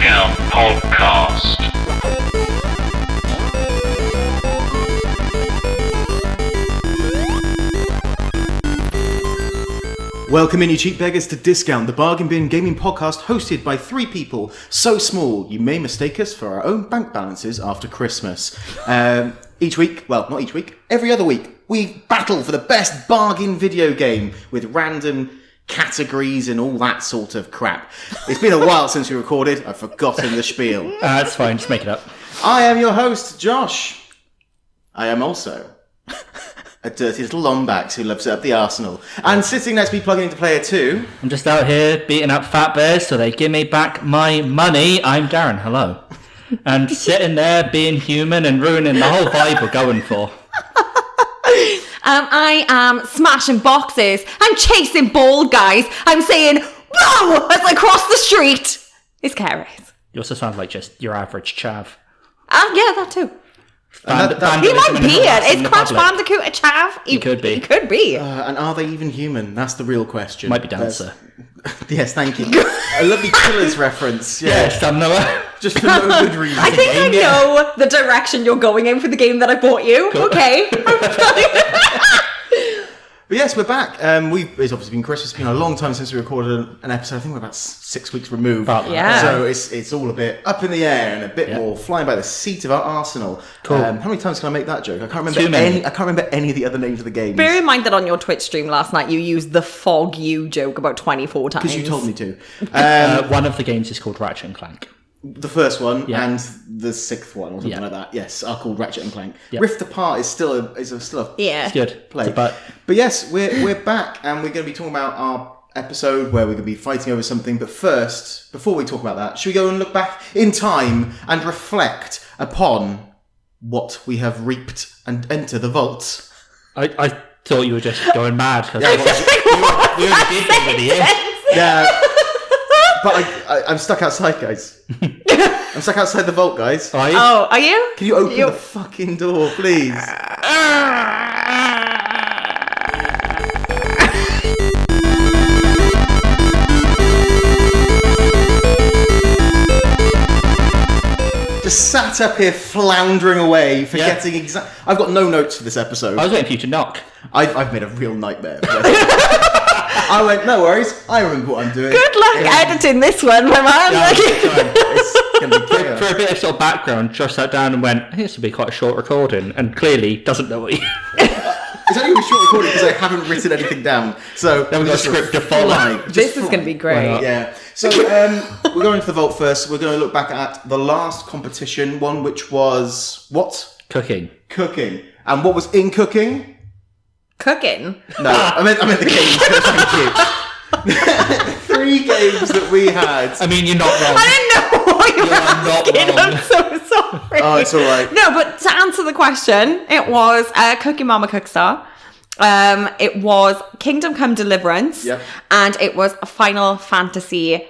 Discount Podcast. Welcome in, you cheap beggars, to Discount, the bargain bin gaming podcast hosted by three people so small you may mistake us for our own bank balances after Christmas. Each week, well, not each week, every other week, we battle for the best bargain video game with random categories and all that sort of crap. It's been a while since we recorded. I've forgotten the spiel. It's fine, just make it up. I am your host, Josh. I am also a dirty little lombax who loves it up the arsenal. And sitting next to me, plugging into player 2. I'm just out here beating up fat bears so they give me back my money. I'm Darren, hello. And sitting there being human and ruining the whole vibe we're going for. I am smashing boxes. I'm chasing bald guys. I'm saying, whoa, as I cross the street. It's carrots. You also sound like just your average chav. Yeah, that too. He might be it. Is Crash Bandicoot a chav? He could be. He could be. And are they even human? That's the real question. Might be Dancer. Yes, thank you. A lovely Killers reference. Yeah. Yes, I'm Noah. Just for no good reason. I think I know the direction you're going in for the game that I bought you. Cool. Okay. But yes, we're back. It's obviously been Christmas. It's been a long time since we recorded an episode. I think we're about 6 weeks removed. Yeah. So it's all a bit up in the air and a bit more flying by the seat of our arsenal. Cool. How many times can I make that joke? I can't remember Too many. I can't remember any of the other names of the games. Bear in mind that on your Twitch stream last night, you used the fog you joke about 24 times. Because you told me to. One of the games is called Ratchet and Clank. The first one Yeah. and the sixth one or something Yeah. like that. Yes, are called Ratchet and Clank. Yeah. Rift Apart is still a Yeah. It's good. play. But Yes, we're back and we're going to be talking about our episode where we're going to be fighting over something. But first, before we talk about that, should we go and look back in time and reflect upon what we have reaped and enter the vault? I thought you were just going mad. We already did it with the year. Yeah. But I'm stuck outside, guys. I'm stuck outside the vault, guys. Are you? Oh, are you? Can you open the fucking door, please? Just sat up here floundering away, forgetting exactly. I've got no notes for this episode. I was waiting for you to knock. I've made a real nightmare. I went, no worries. I remember what I'm doing. Good luck editing this one, my man. It's going to be chaos. For a bit of sort of background, Josh sat down and went, "Hey, this will be quite a short recording," and clearly doesn't know what you... It's only a short recording because I haven't written anything down. So Then we've got a script to follow. This is going to be great. Yeah. So we're going to the vault first. We're going to look back at the last competition, one which was what? Cooking. Cooking. And what was in cooking? Cooking? No, I meant the games. Thank you. 3 games that we had. I mean, you're not wrong. I didn't know what you were not asking. wrong. I'm so sorry. Oh, it's all right. No, but to answer the question, it was Cooking Mama Cookstar. It was Kingdom Come Deliverance. Yep. And it was a Final Fantasy.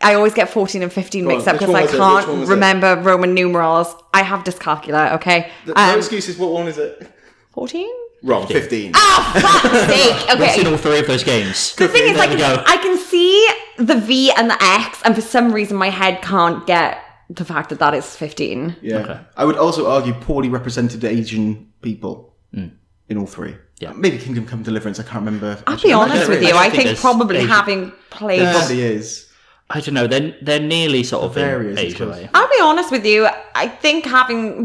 I always get 14 and 15 mixed up because I can't remember Roman numerals. I have dyscalculia, okay? No excuses. What one is it? 14? Wrong. 15. Oh, fuck's sake. Okay. We've seen all 3 of those games. The thing is, There we go. I can see the V and the X, and for some reason my head can't get the fact that is 15. Yeah. Okay. I would also argue poorly represented Asian people in all 3. Yeah. Maybe Kingdom Come Deliverance. I can't remember. I'll be honest with you. I think there's probably Asian- having played... There probably is. I don't know. They're nearly sort of Various, in I Asia suppose. way. I'll be honest with you. I think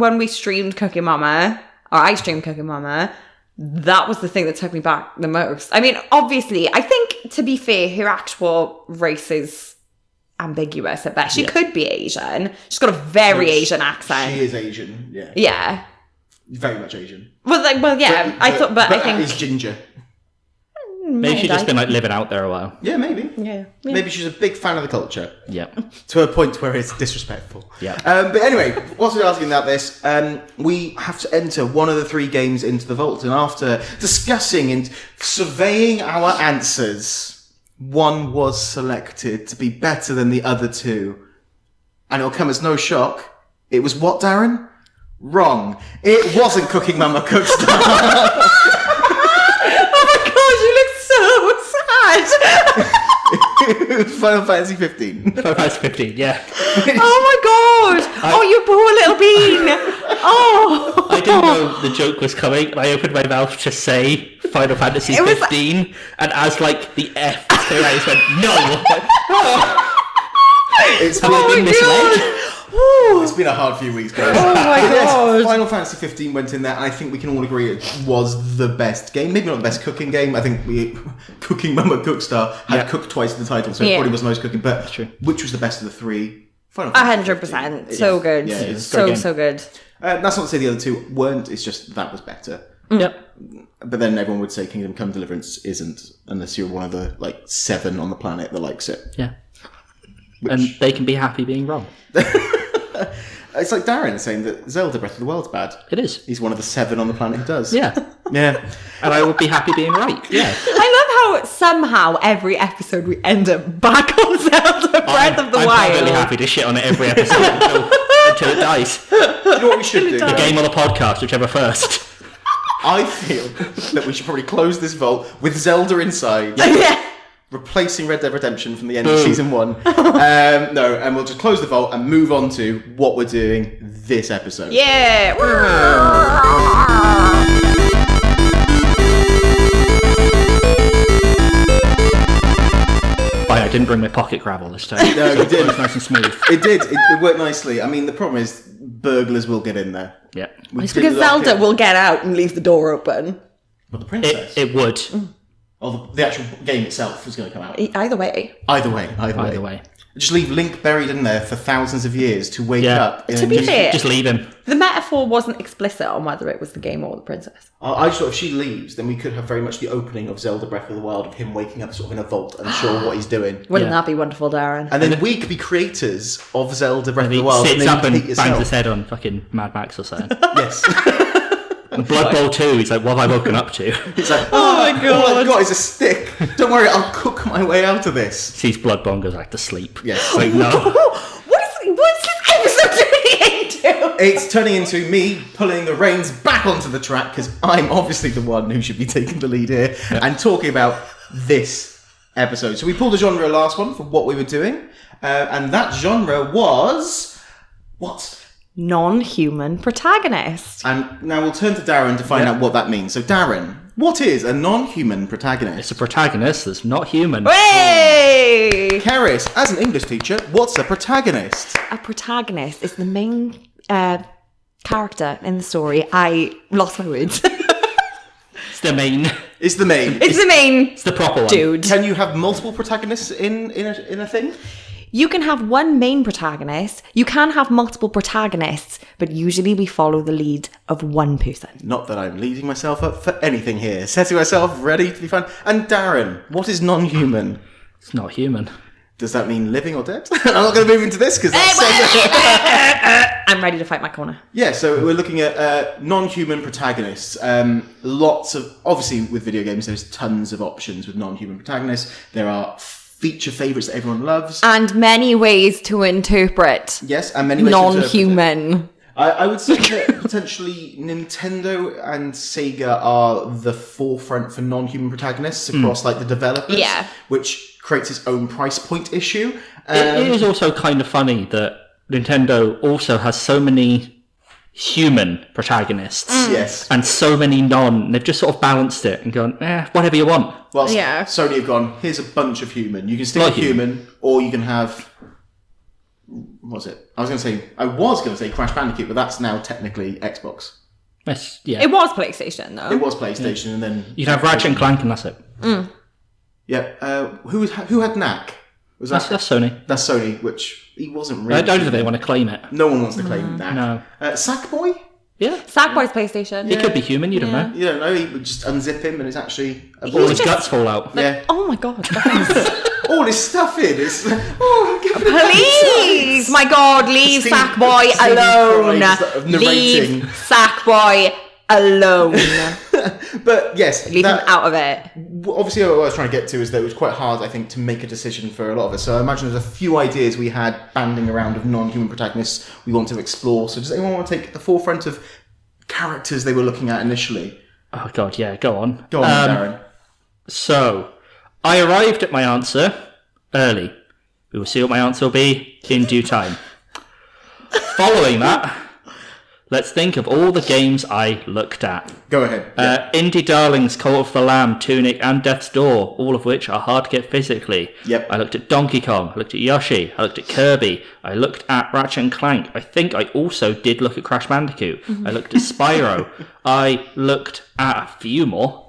when we streamed Cooking Mama, or I streamed Cooking Mama, that was the thing that took me back the most. I mean, obviously, I think, to be fair, her actual race is ambiguous at best. She could be Asian. She's got a very Asian accent. She is Asian. Yeah. Yeah. Very much Asian. Well, yeah. I think is ginger. Maybe she's just been like living out there a while. Yeah, maybe. Yeah. Maybe she's a big fan of the culture Yeah. to a point where it's disrespectful. Yeah. But anyway, whilst we're asking about this, we have to enter one of the 3 games into the vault, and after discussing and surveying our answers, one was selected to be better than the other 2, and it'll come as no shock. It was what, Darren? Wrong. It wasn't Cooking Mama Cookstar. Oh my god, you look so sad. It was Final Fantasy 15. Final Fantasy 15, yeah. Oh my god! You poor little bean! Oh! I didn't know the joke was coming, and I opened my mouth to say Final Fantasy 15, and as like the F came out, I just went, no! It's Have I been misled? It's been a hard few weeks, guys. Oh my god! Final Fantasy 15 went in there, and I think we can all agree it was the best game. Maybe not the best cooking game. I think Cooking Mama Cookstar had cooked twice in the title, so it probably was the most cooking. But true. Which was the best of the three? Final Fantasy 100%. So good. Yeah, it's so good. That's not to say the other two weren't. It's just that was better. Yep. But then everyone would say Kingdom Come Deliverance isn't, unless you're one of the 7 on the planet that likes it. Yeah. And they can be happy being wrong. It's like Darren saying that Zelda Breath of the Wild's bad. It is. He's one of the 7 on the planet who does. Yeah. Yeah. And I would be happy being right. Yeah. I love how somehow every episode we end up back on Zelda Breath of the I'm Wild. really happy to shit on it every episode until it dies. You know what we should do? The game or the podcast, whichever first. I feel that we should probably close this vault with Zelda inside. Yeah. Replacing Red Dead Redemption from the end of Season 1. No, and we'll just close the vault and move on to what we're doing this episode. Yeah. I didn't bring my pocket gravel this time. No, you did. It was nice and smooth. It did. It worked nicely. I mean, the problem is burglars will get in there. Yeah. We It's did because lock Zelda it. will get out and leave the door open. But the princess. It would. Or the actual game itself was going to come out. Either way. Either way. Either way. Just leave Link buried in there for thousands of years to wake Yeah. up. To be fair, Just leave him. the metaphor wasn't explicit on whether it was the game or the princess. I just thought if she leaves, then we could have very much the opening of Zelda Breath of the Wild of him waking up sort of in a vault, unsure what he's doing. Wouldn't Yeah. that be wonderful, Darren? And then we could be creators of Zelda Breath of He the Wild. sits then up you and hate yourself. bangs his head on fucking Mad Max or something. Yes. And Blood Bowl 2, he's like, what have I woken up to? It's like, Oh my all God. I've got is a stick. Don't worry, I'll cook my way out of this. Sees Blood Bowl and goes back to sleep. Yes. It's like, no. What's this episode turning into? It's turning into me pulling the reins back onto the track because I'm obviously the one who should be taking the lead here and talking about this episode. So we pulled a genre last one for what we were doing, and that genre was what? Non-human protagonist. And now we'll turn to Darren to find out what that means. So Darren, what is a non-human protagonist? It's a protagonist that's not human. Hey! Karis, as an English teacher, what's a protagonist? A protagonist is the main character in the story. I lost my words. It's the main. It's the main. It's the main It's the proper one. dude. Can you have multiple protagonists in a thing? You can have one main protagonist. You can have multiple protagonists, but usually we follow the lead of one person. Not that I'm leading myself up for anything here. Setting myself ready to be fun. And Darren, what is non-human? It's not human. Does that mean living or dead? I'm not going to move into this because that says I'm ready to fight my corner. Yeah, so we're looking at non-human protagonists. Lots of, obviously with video games, there's tons of options with non-human protagonists. There are feature favourites that everyone loves. And many ways to interpret Yes, and many ways to interpret it. non-human. I would say that potentially Nintendo and Sega are the forefront for non-human protagonists across like the developers, Yeah. which creates its own price point issue. It is also kind of funny that Nintendo also has so many human protagonists Yes. and so many non. They've just sort of balanced it and gone, whatever you want. Well, Yeah. Sony have gone, here's a bunch of human. You can stick Like with human, or you can have... What was it? I was going to say Crash Bandicoot, but that's now technically Xbox. Yes, yeah. It was PlayStation, though. It was PlayStation, and then... You can have Ratchet and Clank and that's it. Yeah. Who had Knack? Was that... That's Sony. That's Sony, which he wasn't really... I don't think they want to claim it. No one wants to claim Knack. No. Sackboy? Yeah. Sackboy's PlayStation. He could be human, you don't know. You don't know, he would just unzip him and it's actually a All boy. his guts fall out. Yeah. Oh my god. guys. All his stuff in. It's give it a Please! My god, leave Steve- Sackboy Stevie alone. Fry sort of narrating. Leave Sackboy alone. But yes, Leave him out of it. Obviously, what I was trying to get to is that it was quite hard, I think, to make a decision for a lot of us. So I imagine there's a few ideas we had banding around of non-human protagonists we want to explore. So does anyone want to take the forefront of characters they were looking at initially? Oh, God, yeah, go on. Go on, Darren. So, I arrived at my answer early. We will see what my answer will be in due time. Following that, let's think of all the games I looked at. Go ahead. Indie Darlings, Cult of the Lamb, Tunic, and Death's Door, all of which are hard to get physically. Yep. I looked at Donkey Kong, I looked at Yoshi, I looked at Kirby, I looked at Ratchet and Clank. I think I also did look at Crash Bandicoot. I looked at Spyro. I looked at a few more.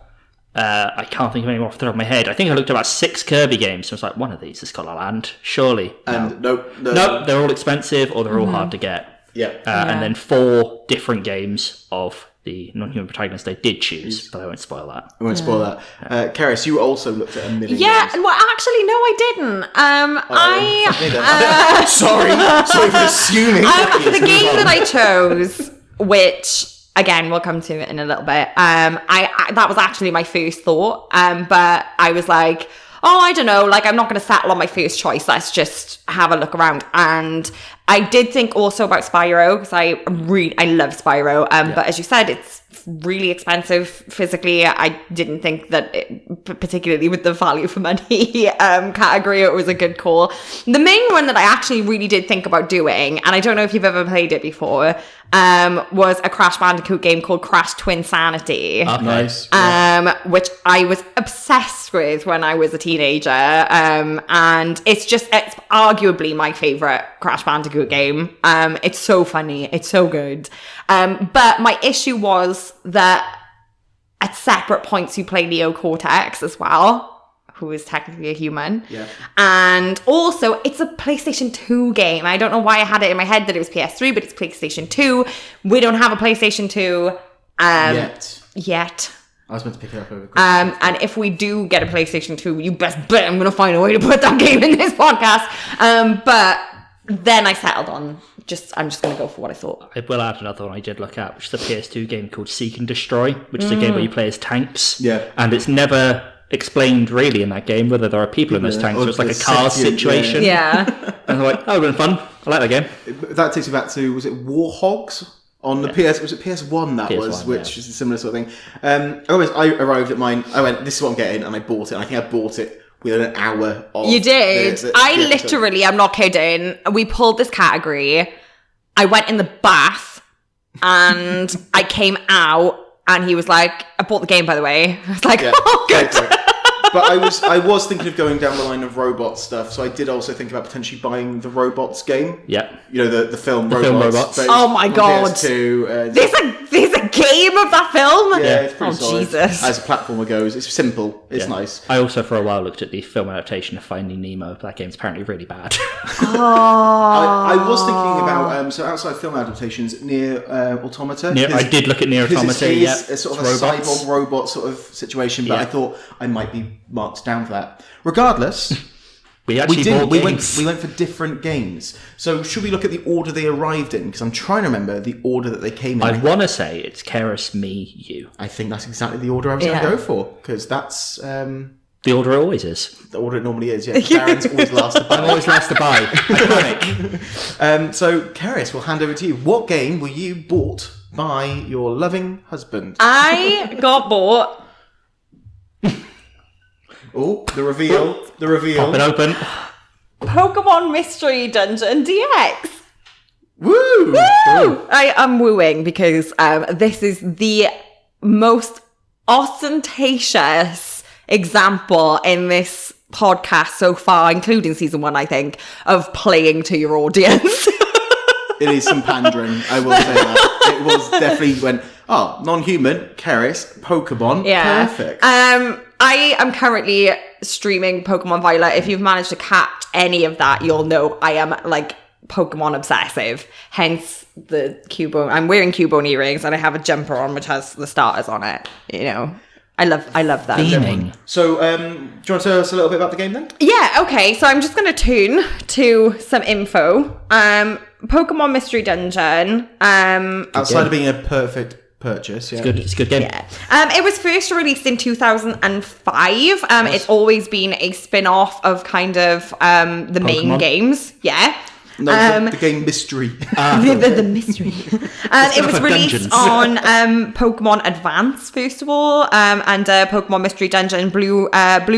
I can't think of any more off the top of my head. I think I looked at about 6 Kirby games. So I was like, one of these has got to land, surely. And no, they're all expensive or they're all hard to get. Yeah. And then 4 different games of the Non-Human Protagonists I did choose, but I won't spoil that. I won't spoil that. Karis, you also looked at a million Yeah, games. well, actually, no, I didn't. Sorry for assuming. For the game that I chose, which again we'll come to it in a little bit. I that was actually my first thought. But I was like, oh, I don't know, like I'm not going to settle on my first choice. Let's just have a look around. And I did think also about Spyro because I love Spyro. But as you said, it's really expensive physically. I didn't think that particularly with the value for money category, it was a good call. The main one that I actually really did think about doing, and I don't know if you've ever played it before, was a Crash Bandicoot game called Crash Twinsanity. Okay. Nice. Yeah. Which I was obsessed with when I was a teenager. And it's arguably my favorite Crash Bandicoot game. It's so funny. It's so good. But my issue was that at separate points you play Neo Cortex as well, who is technically a human. Yeah. And also, it's a PlayStation 2 game. I don't know why I had it in my head that it was PS3, but it's PlayStation 2. We don't have a PlayStation 2 yet. I was meant to pick it up over Christmas. And if we do get a PlayStation 2, you best bet I'm going to find a way to put that game in this podcast. But then I settled on I'm just going to go for what I thought. I will add another one I did look at, which is a PS2 game called Seek and Destroy, which is a game where you play as tanks. Yeah. And it's never explained really in that game whether there are people in those tanks or it's like a Cars situation. Yeah. And I'm like, that would have been fun. I like that game. That takes me back to, was it Warhogs? On the PS, was it PS1 that PS1, was, which is a similar sort of thing. I arrived at mine, I went, this is what I'm getting, and I bought it, and I think I bought it within an hour of... You did? Literally, I'm not kidding, we pulled this category, I went in the bath, and I came out, and he was like, I bought the game, by the way. I was like, oh, good. But I was thinking of going down the line of robot stuff, so I did also think about potentially buying the Robots game. Yeah. You know, the film The Robots. film Robots. But Oh my God. PS2, There's a game of that film? yeah, it's pretty solid. Jesus. As a platformer goes, it's simple, it's Yeah. nice. I also for a while looked at the film adaptation of Finding Nemo. That game's apparently really bad. I was thinking about, so outside film adaptations, Near Automata. I did look at Near Automata, It yeah. is a sort of It's a robots. cyborg robot sort of situation, but Yeah. I thought I might be marked down for that. Regardless, We actually we did. bought We games. went for different games. So should we look at the order they arrived in? Because I'm trying to remember the order that they came in. I want to say it's Keras, me, you. I think that's exactly the order I was going to Yeah. go for, because that's The order it always is. the order it normally is. Yeah, Darren's always last to buy. I'm always last to buy. Iconic. So, Karis, we'll hand over to you. What game were you bought by your loving husband? I got bought. Oh, the reveal. The reveal. Pop it open. Pokemon Mystery Dungeon DX. Woo! Woo! I am wooing because this is the most ostentatious example in this podcast so far, including season 1, I think, of playing to your audience. It is some pandering, I will say that. It was definitely non-human, Karis, Pokemon, Yeah. perfect. I am currently streaming Pokemon Violet. If you've managed to catch any of that, you'll know I am like Pokemon obsessive. Hence the Cubone. I'm wearing Cubone earrings and I have a jumper on which has the starters on it. You know, I love that. Beaming. So, do you want to tell us a little bit about the game then? Yeah, okay, so I'm just going to tune to some info. Pokemon Mystery Dungeon. Outside of being a perfect purchase, yeah. Good. It's a good game. Yeah. It was first released in 2005. It's always been a spin-off of kind of the main Pokemon. games. Yeah. No, the game Mystery. The mystery. It was for released dungeons. on Pokemon Advance, first of all, and Pokemon Mystery Dungeon, Blue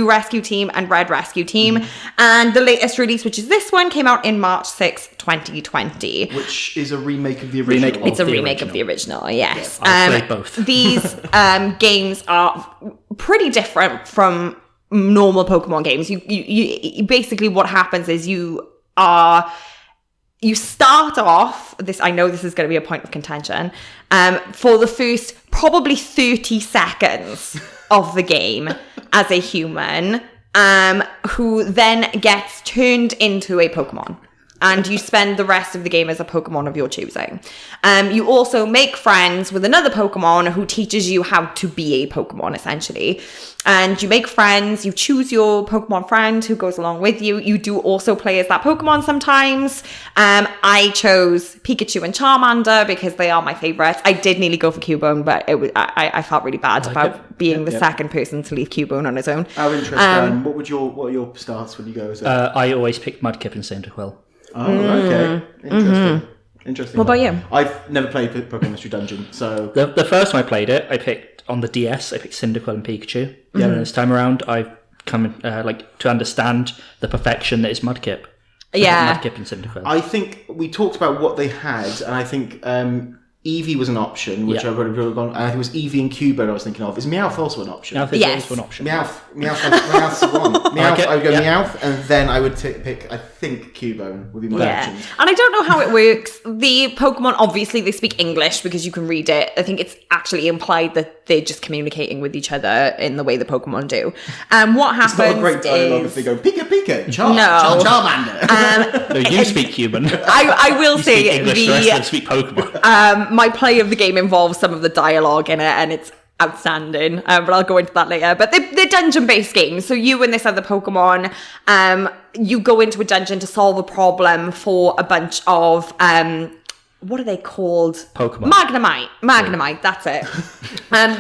Rescue Team, and Red Rescue Team. And the latest release, which is this one, came out in March 6th, 2020. Which is a remake of the original. It's a the remake original. of the original, yes. I've played both. These games are pretty different from normal Pokemon games. You basically, what happens is you start off this. I know this is going to be a point of contention. For the first probably 30 seconds of the game as a human, who then gets turned into a Pokemon. And you spend the rest of the game as a Pokemon of your choosing. You also make friends with another Pokemon who teaches you how to be a Pokemon, essentially. And you make friends, you choose your Pokemon friend who goes along with you. You do also play as that Pokemon sometimes. I chose Pikachu and Charmander because they are my favorites. I did nearly go for Cubone, but I felt really bad about being the second person to leave Cubone on his own. Out of interest, Dan, what are your starts when you go as a... I always pick Mudkip and Cyndaquil. Oh, okay. Interesting. What about you? I've never played Pokémon Mystery Dungeon, so... The first time I played it, I picked on the DS. I picked Cyndaquil and Pikachu. Yeah, and this time around, I've come to understand the perfection that is Mudkip. Yeah. Mudkip and Cyndaquil. I think we talked about what they had, and I think Eevee was an option, which Yeah. I would have gone. And I think it was Eevee and Cubone I was thinking of. Is Meowth also an option? Meowth is Yes. also an option. Meowth's the one. Meowth, Okay, I would go yeah. Meowth, and then I would pick, I think, Cubone would be my Yeah. options. And I don't know how it works. The Pokemon, obviously, they speak English because you can read it. I think it's actually implied that they're just communicating with each other in the way the Pokemon do. What happens It's not a great dialogue if is... they go, Pika, No. Charmander. No, you speak human. I will You speak say English, the rest of them speak Pokemon. my play of the game involves some of the dialogue in it, and it's outstanding. But I'll go into that later. But they're dungeon-based games. So you and this other Pokemon, you go into a dungeon to solve a problem for a bunch of what are they called? Pokemon. Magnemite, that's it.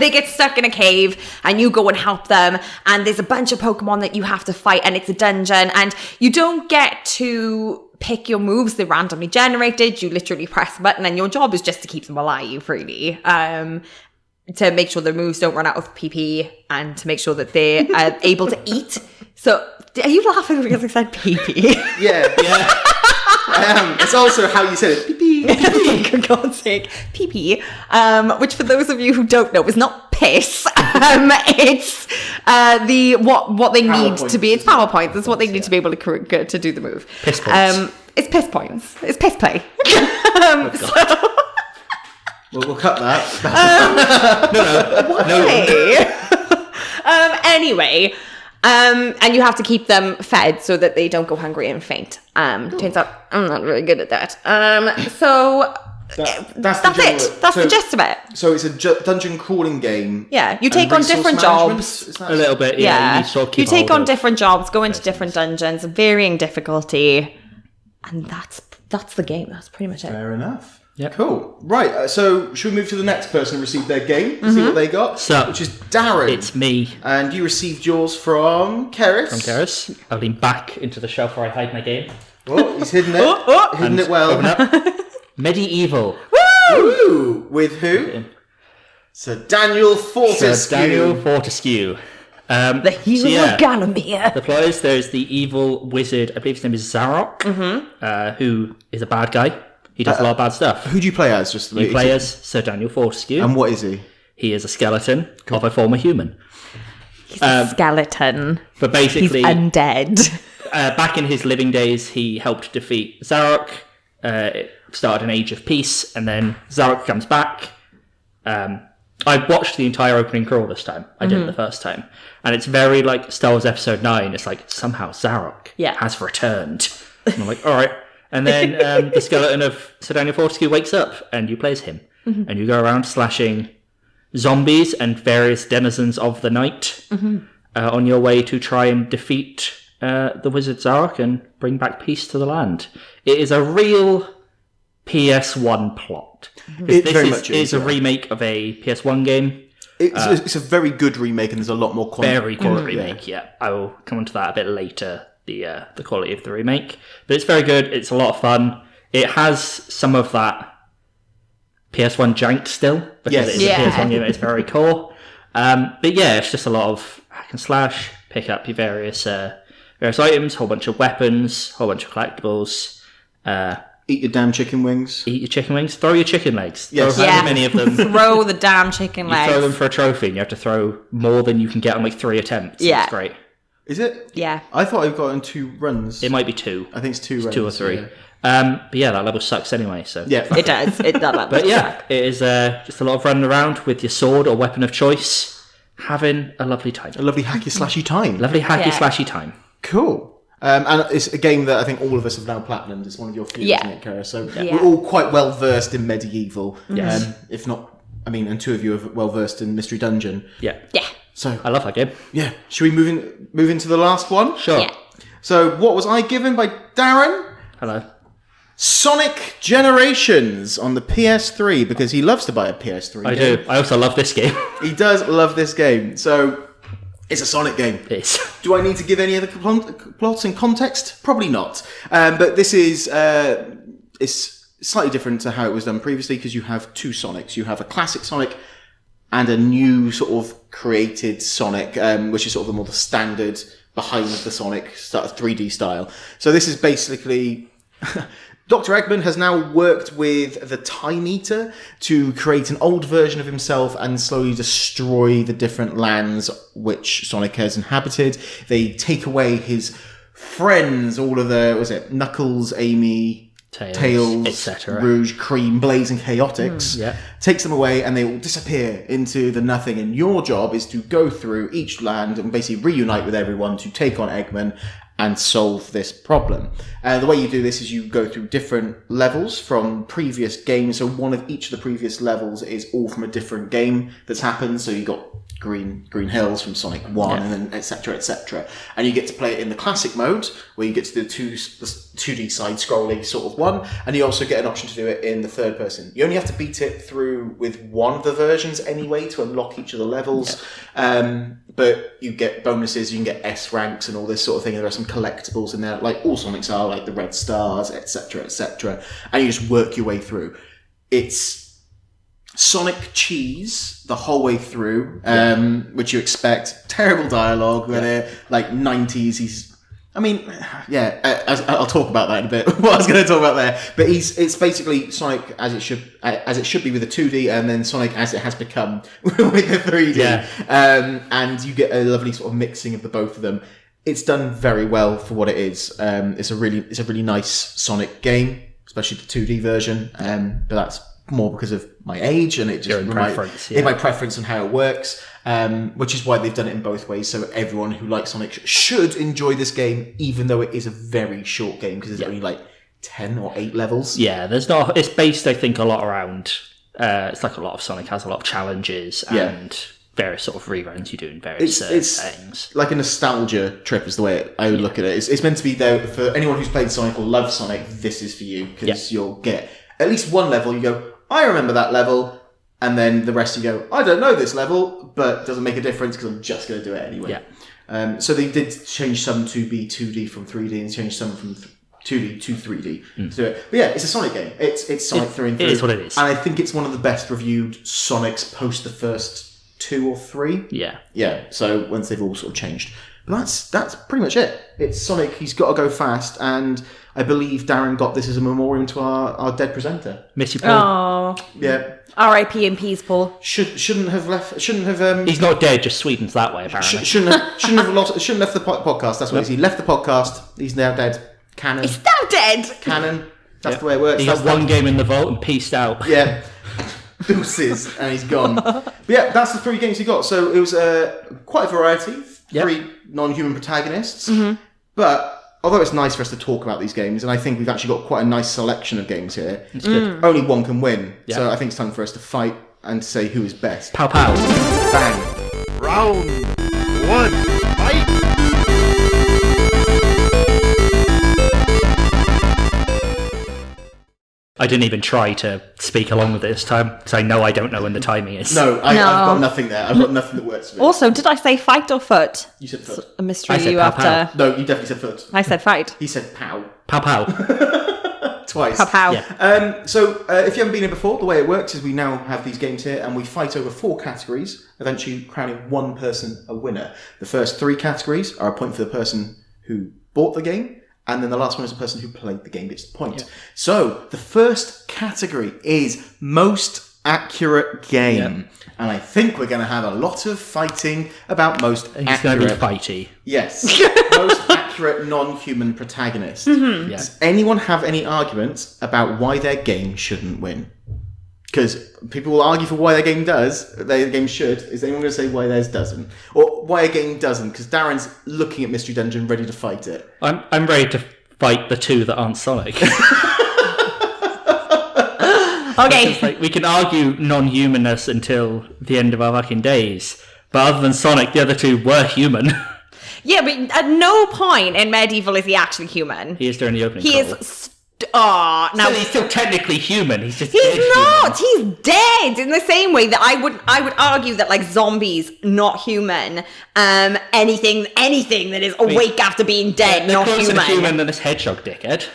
They get stuck in a cave and you go and help them, and there's a bunch of Pokemon that you have to fight, and it's a dungeon, and you don't get to pick your moves. They're randomly generated. You literally press a button and your job is just to keep them alive, really. To make sure their moves don't run out of PP and to make sure that they're able to eat. So, are you laughing because I said PP? Yeah. I am. It's also how you said it. Pee-pee. For God's sake, PP, which for those of you who don't know is not piss. It's what they need to be. It's PowerPoint. That's what they need to be able to do the move. Piss points. It's piss points. It's piss play. We'll cut that. Anyway. And you have to keep them fed so that they don't go hungry and faint. Turns out I'm not really good at that. So that's it. That's the gist of it. So it's a dungeon crawling game. Yeah, you and take on resource different management? jobs. Is that- A little bit, Yeah, You need to sort of you keep take hold on of different jobs, go into different dungeons, varying difficulty, and that's the game. That's pretty much it. Fair enough. Yep. Cool. Right. So should we move to the next person who received their game? See what they got. So, which is Darren. It's me. And you received yours from Keris. From Garrus. I've been back into the shelf where I hide my game. Oh, he's hidden it. Hidden it well. Open up. Medieval. Woo! With who? Sir Daniel Fortescue. Sir Daniel Fortescue. The hero of Ganymede. The plot is there's the evil wizard, I believe his name is Zarok, who is a bad guy. He does a lot of bad stuff. Who do you play as? Just You play as Sir Daniel Fortescue. And what is he? He is a skeleton of a former human. He's a skeleton. But basically, He's undead. back in his living days, he helped defeat Zarok. It started an age of peace, and then Zarok comes back. I watched the entire opening crawl this time. I did it the first time. And it's very like Star Wars Episode 9. It's like, somehow Zarok has returned. And I'm like, all right. And then the skeleton of Sir Daniel Fortescue wakes up, and you play as him. And you go around slashing zombies and various denizens of the night on your way to try and defeat the wizard Zarok and bring back peace to the land. It is a real PS1 plot. This is a remake of a PS1 game. It's a very good remake, and there's a lot more Very good remake, I will come on to that a bit later the quality of the remake. But it's very good. It's a lot of fun. It has some of that PS1 jank still, because it is a PS1 game. It's very core. But yeah, it's just a lot of hack and slash. Pick up your various items, whole bunch of weapons, whole bunch of collectibles. Eat your damn chicken wings. Eat your chicken wings. Throw your chicken legs. Yes. Throw many of them. Throw the damn chicken legs. Throw them for a trophy, and you have to throw more than you can get on like 3 attempts. Yeah. It's great. Is it? Yeah. I thought I've got in 2 runs. It might be 2. I think it's 2 runs. 2 or 3. Yeah. But yeah, that level sucks anyway. So Yeah. It does. But yeah, it is just a lot of running around with your sword or weapon of choice, having a lovely time. A lovely hacky slashy time. Lovely hacky slashy time. Cool. And it's a game that I think all of us have now platinumed. It's one of your few, isn't it, Kara? So we're all quite well versed in Medieval. Yes. If not, I mean, and 2 of you are well versed in Mystery Dungeon. Yeah. Yeah. So I love that game. yeah, should we move into the last one? Sure. Yeah. So what was I given by Darren? Hello. Sonic Generations on the PS3, because he loves to buy a PS3 I game. do. I also love this game. He does love this game. So it's a Sonic game. It's Do I need to give any other plots and context? Probably not. But this is it's slightly different to how it was done previously, because you have 2 Sonics. You have a classic Sonic and a new sort of created Sonic, which is sort of the more the standard behind the Sonic 3D style. So this is basically Dr. Eggman has now worked with the Time Eater to create an old version of himself and slowly destroy the different lands which Sonic has inhabited. They take away his friends, all of the, Knuckles, Amy, Tails, etc. Rouge, Cream, Blaze, and Chaotix. yeah. Takes them away and they all disappear into the nothing. And your job is to go through each land and basically reunite with everyone to take on Eggman and solve this problem. The way you do this is you go through different levels from previous games. So one of each of the previous levels is all from a different game that's happened. So you got Green Hills from Sonic 1 and then etc. etc. And you get to play it in the classic mode where you get to do the 2D side scrolling sort of one, and you also get an option to do it in the third person. You only have to beat it through with one of the versions anyway to unlock each of the levels. But you get bonuses, you can get S ranks and all this sort of thing, and there are some collectibles in there, like all Sonics are, like the red stars, etc., etc. And you just work your way through. It's Sonic cheese the whole way through, which you expect. Terrible dialogue, where they're like 90s. I'll talk about that in a bit. What I was going to talk about there, but it's basically Sonic as it should be with a 2D, and then Sonic as it has become with a 3D. And you get a lovely sort of mixing of the both of them. It's done very well for what it is. It's a really nice Sonic game, especially the 2D version. But that's more because of my age, and it just my preference on how it works, which is why they've done it in both ways. So everyone who likes Sonic should enjoy this game, even though it is a very short game, because there's only like 10 or 8 levels. Yeah, there's not. It's based, I think, a lot around. It's like a lot of Sonic has a lot of challenges and various sort of reruns you do in various settings. Like a nostalgia trip is the way I would look at it. It's meant to be there for anyone who's played Sonic or loves Sonic. This is for you, because you'll get at least one level. You go, I remember that level, and then the rest you go, I don't know this level, but it doesn't make a difference because I'm just going to do it anyway. So they did change some to be 2D from 3D, and change some from 2D to 3D to do it. But yeah, it's a Sonic game. It's Sonic through and through. It is what it is. And I think it's one of the best reviewed Sonics post the first 2 or 3. Yeah, so once they've all sort of changed. But that's pretty much it. It's Sonic, he's got to go fast, and I believe Darren got this as a memoriam to our dead presenter. Miss you, Paul. Oh. Yeah. R.I.P. in peace, Paul. Shouldn't have. He's not dead. Just Sweden's that way, apparently. Shouldn't have left the podcast. That's what it is. He left the podcast. He's now dead. Canon. He's now dead. Canon. That's the way it works. He had one game in the vault and peaced out. Yeah. Deuces, and he's gone. But yeah, that's the 3 games he got. So it was quite a variety. 3 non-human protagonists. But although it's nice for us to talk about these games, and I think we've actually got quite a nice selection of games here, It's good. only one can win. So I think it's time for us to fight and say who is best. Pow pow. Bang. Round 1, fight! I didn't even try to speak along with it this time, because I know I don't know when the timing is. No, I've got nothing there. I've got nothing that works for me. Also, did I say fight or foot? You said foot. A mystery I said you pow, have to... No, you definitely said foot. I said fight. He said pow. Pow pow. Twice. Pow pow. Yeah. So, if you haven't been here before, the way it works is we now have these games here and we fight over 4 categories, eventually crowning one person a winner. The first 3 categories are a point for the person who bought the game, and then the last one is the person who played the game gets the point. Yeah. So, the first category is most accurate game. Yeah. And I think we're going to have a lot of fighting about most accurate... It's going to be fighty. Yes. Most accurate non-human protagonist. Mm-hmm. Yeah. Does anyone have any arguments about why their game shouldn't win? Because people will argue for why their game does, their game should. Is anyone going to say why theirs doesn't? Or why a game doesn't? Because Darren's looking at Mystery Dungeon ready to fight it. I'm ready to fight the 2 that aren't Sonic. Okay. Like, we can argue non-humanness until the end of our fucking days, but other than Sonic, the other 2 were human. Yeah, but at no point in Medieval is he actually human. He is during the opening He crawl. is... now So he's still technically human. He's just he's dead not. human. He's dead. In the same way that I would argue that like zombies not human. Anything that is awake after being dead They're not closer human. to human than this hedgehog dickhead.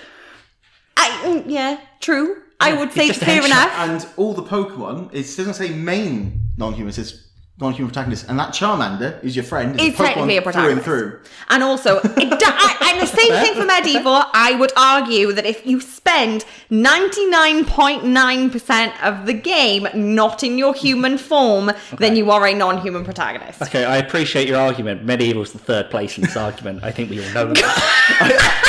Yeah, true. I would say just a fair hedgehog. enough. And all the Pokemon, it doesn't say main non-human, it says non-human protagonist. And that Charmander, who's your friend, is It's technically a through and protagonist. through. And also, and the same thing for Medieval, I would argue that if you spend 99.9% of the game not in your human form, then you are a non-human protagonist. Okay, I appreciate your argument. Medieval's the 3rd place in this argument. I think we all know that.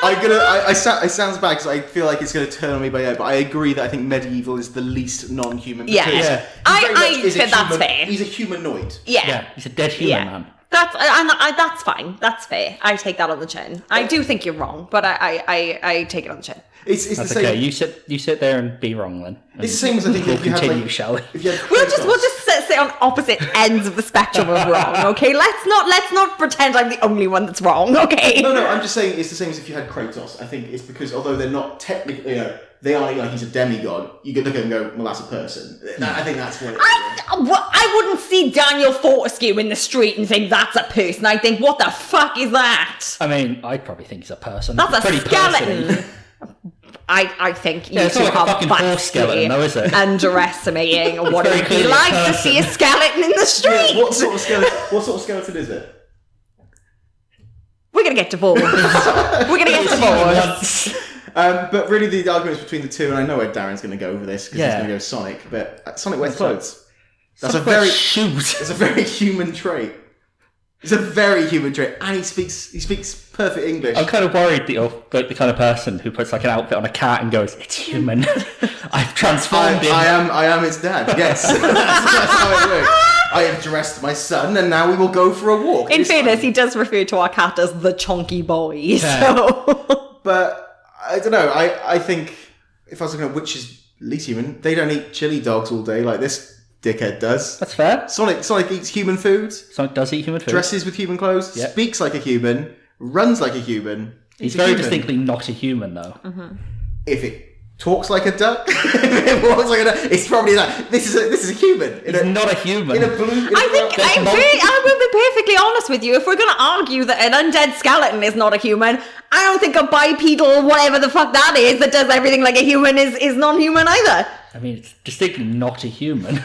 It sounds bad because I feel like it's going to turn on me by but I agree that I think Medieval is the least non-human. Yeah. because Yeah. he very much is a said that's human- fair. He's a humanoid. Yeah, he's a dead human man. That's fine. That's fair. I take that on the chin. I do think you're wrong, but I take it on the chin. It's the That's same. okay. You sit there and be wrong then. It's the same as I think We'll if you have continue, like, shall we? if you had We'll Kratos. just sit on opposite ends of the spectrum of wrong. Okay, let's not pretend I'm the only one that's wrong. Okay. No, I'm just saying it's the same as if you had Kratos. I think it's because although they're not technically, they are he's a demigod. You could look at him and go, well, that's a person. I think that's what it is. I wouldn't see Daniel Fortescue in the street and think that's a person. I think, what the fuck is that? I mean, I'd probably think he's a person. That's a Pretty skeleton. person-y. I think you it's two not like a are fucking horse skeleton, though, is it? underestimating what it very would be clearly a like to person. see a skeleton in the street. What sort of skeleton is it? We're gonna get divorced. But really, the arguments between the 2, and I know where Darren's going to go over this because he's Yeah. going to go Sonic. But Sonic wears clothes. That's Sonic a very wears shoes. It's a very human trait. It's a very human trait, and he speaks perfect English. I'm kind of worried that you're like the kind of person who puts like an outfit on a cat and goes, "It's human." I've transformed him. I am its dad. Yes, that's how it works. I have dressed my son, and now we will go for a walk. In It's fairness, fine. he does refer to our cat as the chunky boy. Yeah. So But I don't know. I think if I was looking at which is least human, they don't eat chili dogs all day like this dickhead does. That's fair. Sonic eats human food, Sonic does eat human food. dresses with human clothes, Yep. speaks like a human, runs like a human. He's a very human. distinctly not a human, though. If it talks like a duck, if it walks like a duck, it's probably like this is a human. He's not a human. In a blue. I will be perfectly honest with you. If we're going to argue that an undead skeleton is not a human, I don't think a bipedal, whatever the fuck that is, that does everything like a human is non-human either. I mean, it's distinctly not a human.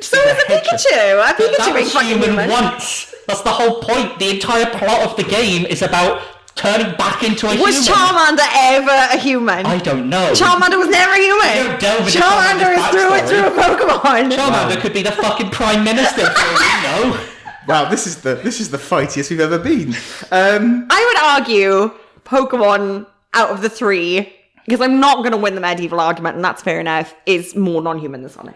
So is a Pikachu. A Pikachu That being was fucking human human. once. That's the whole point. The entire plot of the game is about turning back into a Was human. Charmander ever a human? I don't know. Charmander was never a human. don't delve into Charmander is Charmander's through and through a Pokemon. Charmander could be the fucking prime minister for all we know. Wow, this is the fightiest we've ever been. I would argue Pokemon out of the 3, because I'm not going to win the medieval argument, and that's fair enough, is more non-human than Sonic.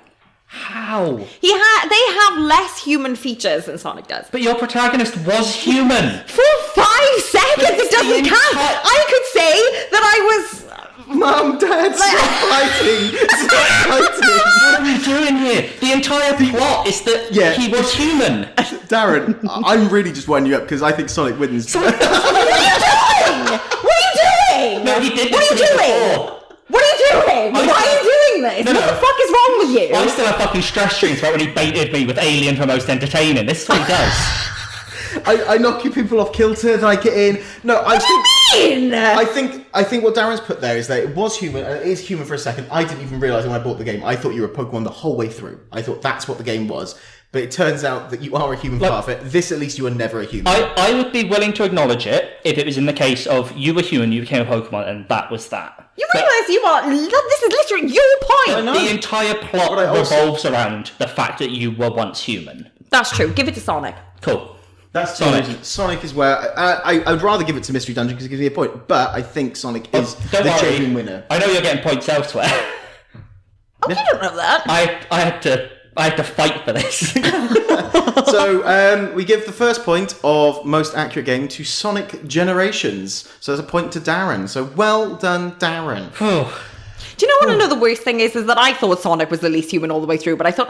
How? They have less human features than Sonic does. But your protagonist was human. For 5 seconds, it doesn't the count. entire- I could say that I was... Mum, Dad, stop fighting! Stop fighting! What are we doing here? The entire plot is that he was human. Darren, I'm really just winding you up because I think Sonic wins. What are you doing? What are you doing? No, he did What this are you to me doing? before. What are you doing? Why are you doing this? No, What the fuck is wrong with you? I still have fucking stress streams about when he baited me with Alien for most entertaining. This is what he does. I knock you people off kilter, then I get in. No, I think what Darren's put there is that it was human, and it is human for a second. I didn't even realise when I bought the game. I thought you were a Pokemon the whole way through. I thought that's what the game was. But it turns out that you are a human part of it. This, at least, you were never a human. I would be willing to acknowledge it if it was in the case of you were human, you became a Pokemon, and that was that. You realise this is literally your point. I know. The entire plot revolves around the fact that you were once human. That's true. Give it to Sonic. Cool. That's Sonic. Sonic is where I'd rather give it to Mystery Dungeon because it gives me a point. But I think Sonic is Don't the worry. genuine winner. I know you're getting points elsewhere. Oh, you don't know that. I had to fight for this. So we give the first point of most accurate game to Sonic Generations. So there's a point to Darren. So well done, Darren. Do you know what another worst thing is that I thought Sonic was the least human all the way through, but I thought,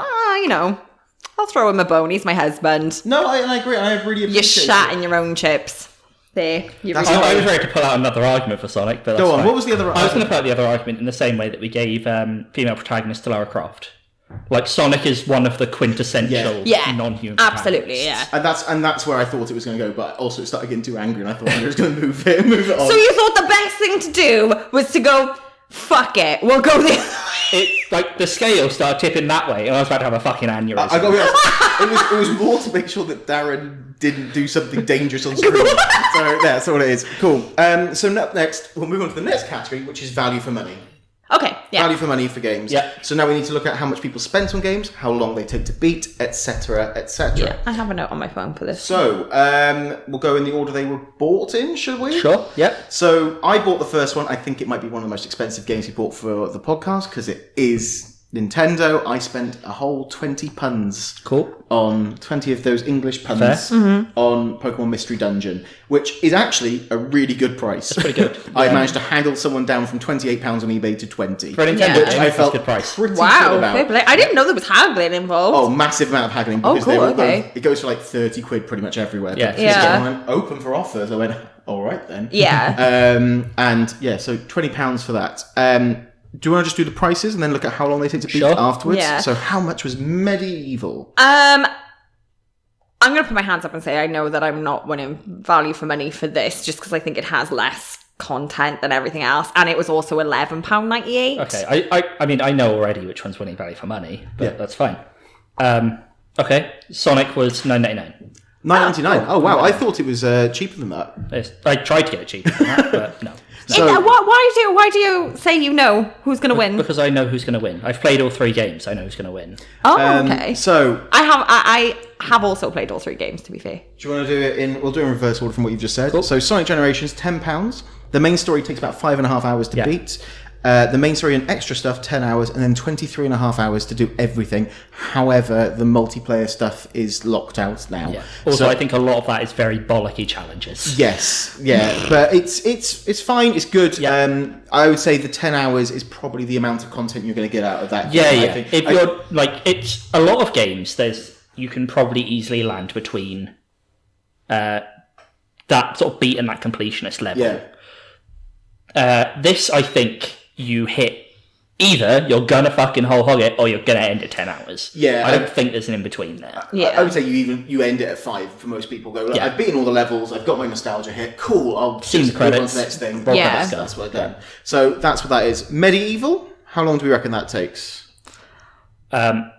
I'll throw him a bone. He's my husband. No, I agree. I really appreciate You're it. shatting your own chips. There. I was ready to pull out another argument for Sonic, but that's Go on, fine. what was the other I was going to argument? put out the other argument in the same way that we gave female protagonist to Lara Croft. Like, Sonic is one of the quintessential non-human absolutely, protagonists. And that's where I thought it was going to go, but also it started getting too angry, and I thought I was going to move it on. So you thought the best thing to do was to go, fuck it, we'll go the other way. The scale started tipping that way, and I was about to have a fucking aneurysm. I got to be honest, it was more to make sure that Darren didn't do something dangerous on screen. So that's what it is. Cool. So up next, we'll move on to the next category, which is value for money. Okay, yeah. Value for money for games. Yeah. So now we need to look at how much people spent on games, how long they take to beat, etc., etc. Yeah, I have a note on my phone for this. So we'll go in the order they were bought in, shall we? Sure, yep. So I bought the first one. I think it might be one of the most expensive games we bought for the podcast because it is Nintendo. I spent a whole 20 puns on 20 of those English puns on Pokémon Mystery Dungeon, which is actually a really good price. That's pretty good. I managed to haggle someone down from £28 on eBay to 20. For a Nintendo Yeah. game, Which I that's felt a good price. pretty Wow, good about. fair play. I didn't know there was haggling involved. Oh, massive amount of haggling because cool, they were okay. it goes for like 30 quid pretty much everywhere. Yeah. But Yeah. I went open for offers. I went, all right then. Yeah. And yeah, so £20 for that. Do you want to just do the prices and then look at how long they take to beat Sure. afterwards? Yeah. So how much was Medieval? I'm going to put my hands up and say I know that I'm not winning value for money for this just because I think it has less content than everything else, and it was also £11.98. Okay, I mean, I know already which one's winning value for money, but that's fine. Okay, Sonic was $9.99. $9.99. Oh wow, I thought it was cheaper than that. I tried to get it cheaper than that, but no. So- Why do you say you know who's going to win? Because I know who's going to win. I've played all 3 games. I know who's going to win. Oh, okay. So I have also played all 3 games, to be fair. do you want to do it in? We'll do it in reverse order from what you've just said. So Sonic Generations, £10. The main story takes about 5.5 hours to beat. The main story and extra stuff, 10 hours, and then 23.5 hours to do everything. However, the multiplayer stuff is locked out now. Yeah. Also, So- I think a lot of that is very bollocky challenges. Yes, yeah, but it's fine. It's good. Yeah. I would say the 10 hours is probably the amount of content you're going to get out of that. Yeah, game, I yeah. think. If you're like, it's a lot of games. You can probably easily land between that sort of beat and that completionist level. Yeah. This, I think, you hit. Either you're gonna fucking whole hog it, or you're gonna end at 10 hours. Yeah, I don't think there's an in between there. Yeah. I would say you end it at 5 for most people. Go, look, Yeah. I've beaten all the levels. I've got my nostalgia hit. Cool. I'll Seen just the move on credits. to the next thing. Roll Yeah. That's what I've done. So that's what that is. Medieval. How long do we reckon that takes?